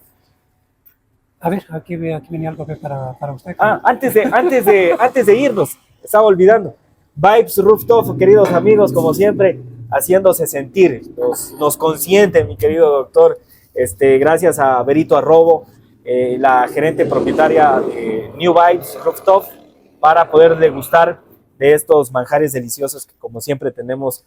A ver, aquí venía algo para usted. Antes de irnos, estaba olvidando. Vibes Rooftop, queridos amigos, como siempre, haciéndose sentir, nos consiente, mi querido doctor. Gracias a Berito Arrobo, la gerente propietaria de New Vibes Rooftop, para poder degustar de estos manjares deliciosos que, como siempre, tenemos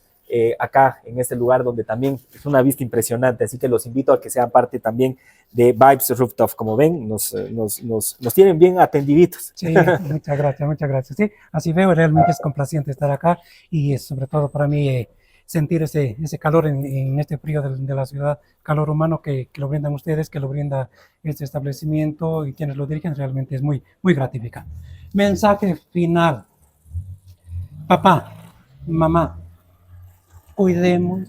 acá en este lugar donde también es una vista impresionante. Así que los invito a que sean parte también de Vibes Rooftop. Como ven, nos tienen bien atendiditos. Sí, muchas gracias, muchas gracias. Sí, así veo, realmente es complaciente estar acá y es sobre todo para mí sentir ese calor en este frío de la ciudad, calor humano que lo brindan ustedes, que lo brinda este establecimiento y quienes lo dirigen, realmente es muy, muy gratificante. Mensaje final. Papá, mamá, cuidemos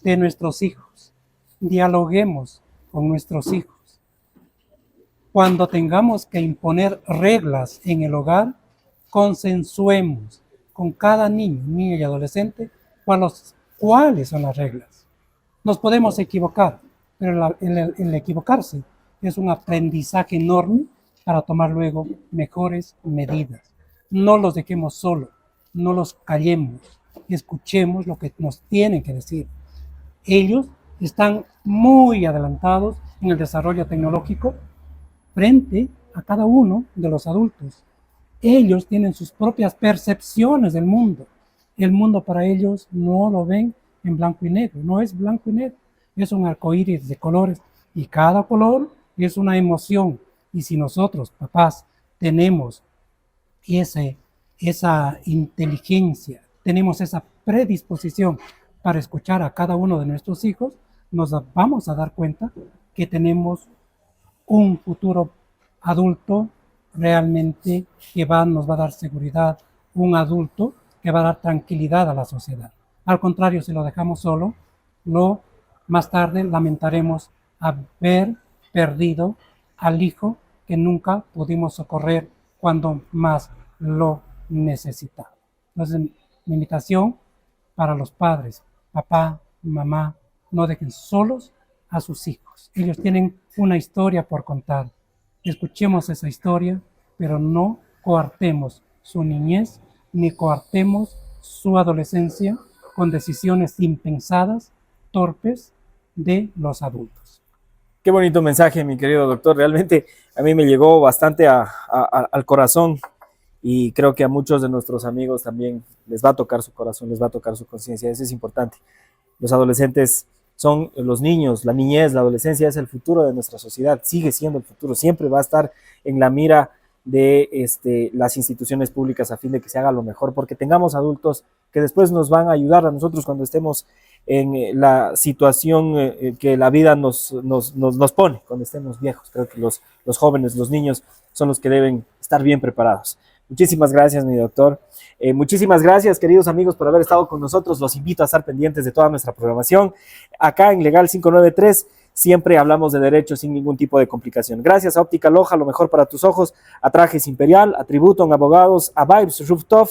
de nuestros hijos, dialoguemos con nuestros hijos. Cuando tengamos que imponer reglas en el hogar, consensuemos con cada niño, niña y adolescente cuáles son las reglas. Nos podemos equivocar, pero el equivocarse es un aprendizaje enorme para tomar luego mejores medidas. No los dejemos solos, no los callemos, escuchemos lo que nos tienen que decir. Ellos están muy adelantados en el desarrollo tecnológico frente a cada uno de los adultos. Ellos tienen sus propias percepciones del mundo. El mundo para ellos no lo ven en blanco y negro, no es blanco y negro, es un arcoíris de colores y cada color es una emoción. Y si nosotros, papás, tenemos esa inteligencia, tenemos esa predisposición para escuchar a cada uno de nuestros hijos, nos vamos a dar cuenta que tenemos un futuro adulto realmente que nos va a dar seguridad, un adulto que va a dar tranquilidad a la sociedad. Al contrario, si lo dejamos solo, más tarde lamentaremos haber perdido al hijo que nunca pudimos socorrer cuando más lo necesitaba. Entonces, mi invitación para los padres, papá, mamá, no dejen solos a sus hijos. Ellos tienen una historia por contar. Escuchemos esa historia, pero no coartemos su niñez, ni coartemos su adolescencia con decisiones impensadas, torpes de los adultos. Qué bonito mensaje, mi querido doctor. Realmente a mí me llegó bastante al corazón y creo que a muchos de nuestros amigos también les va a tocar su corazón, les va a tocar su conciencia. Eso es importante. Los adolescentes son los niños, la niñez, la adolescencia es el futuro de nuestra sociedad, sigue siendo el futuro, siempre va a estar en la mira de las instituciones públicas a fin de que se haga lo mejor, porque tengamos adultos que después nos van a ayudar a nosotros cuando estemos en la situación que la vida nos pone, cuando estemos viejos. Creo que los jóvenes, los niños son los que deben estar bien preparados. Muchísimas gracias, mi doctor. Muchísimas gracias, queridos amigos, por haber estado con nosotros. Los invito a estar pendientes de toda nuestra programación. Acá en Legal 593 siempre hablamos de derecho sin ningún tipo de complicación. Gracias a Óptica Loja, lo mejor para tus ojos, a Trajes Imperial, a Tributon Abogados, a Vibes Rooftop.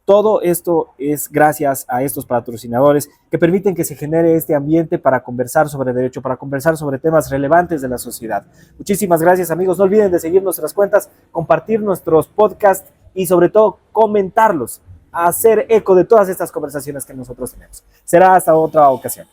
Todo esto es gracias a estos patrocinadores que permiten que se genere este ambiente para conversar sobre derecho, para conversar sobre temas relevantes de la sociedad. Muchísimas gracias, amigos. No olviden de seguir nuestras cuentas, compartir nuestros podcasts y sobre todo comentarlos, hacer eco de todas estas conversaciones que nosotros tenemos. Será hasta otra ocasión.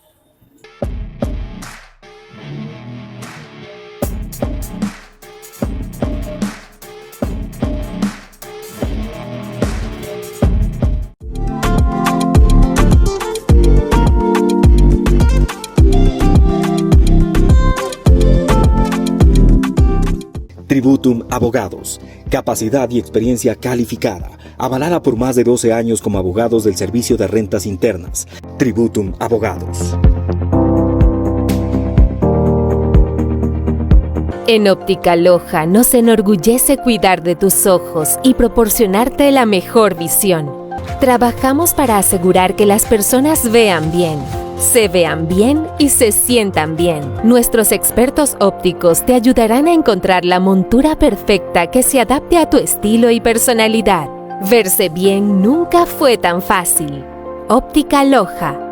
Tributum Abogados. Capacidad y experiencia calificada. Avalada por más de 12 años como abogados del Servicio de Rentas Internas. Tributum Abogados. En Óptica Loja nos enorgullece cuidar de tus ojos y proporcionarte la mejor visión. Trabajamos para asegurar que las personas vean bien, se vean bien y se sientan bien. Nuestros expertos ópticos te ayudarán a encontrar la montura perfecta que se adapte a tu estilo y personalidad. Verse bien nunca fue tan fácil. Óptica Loja.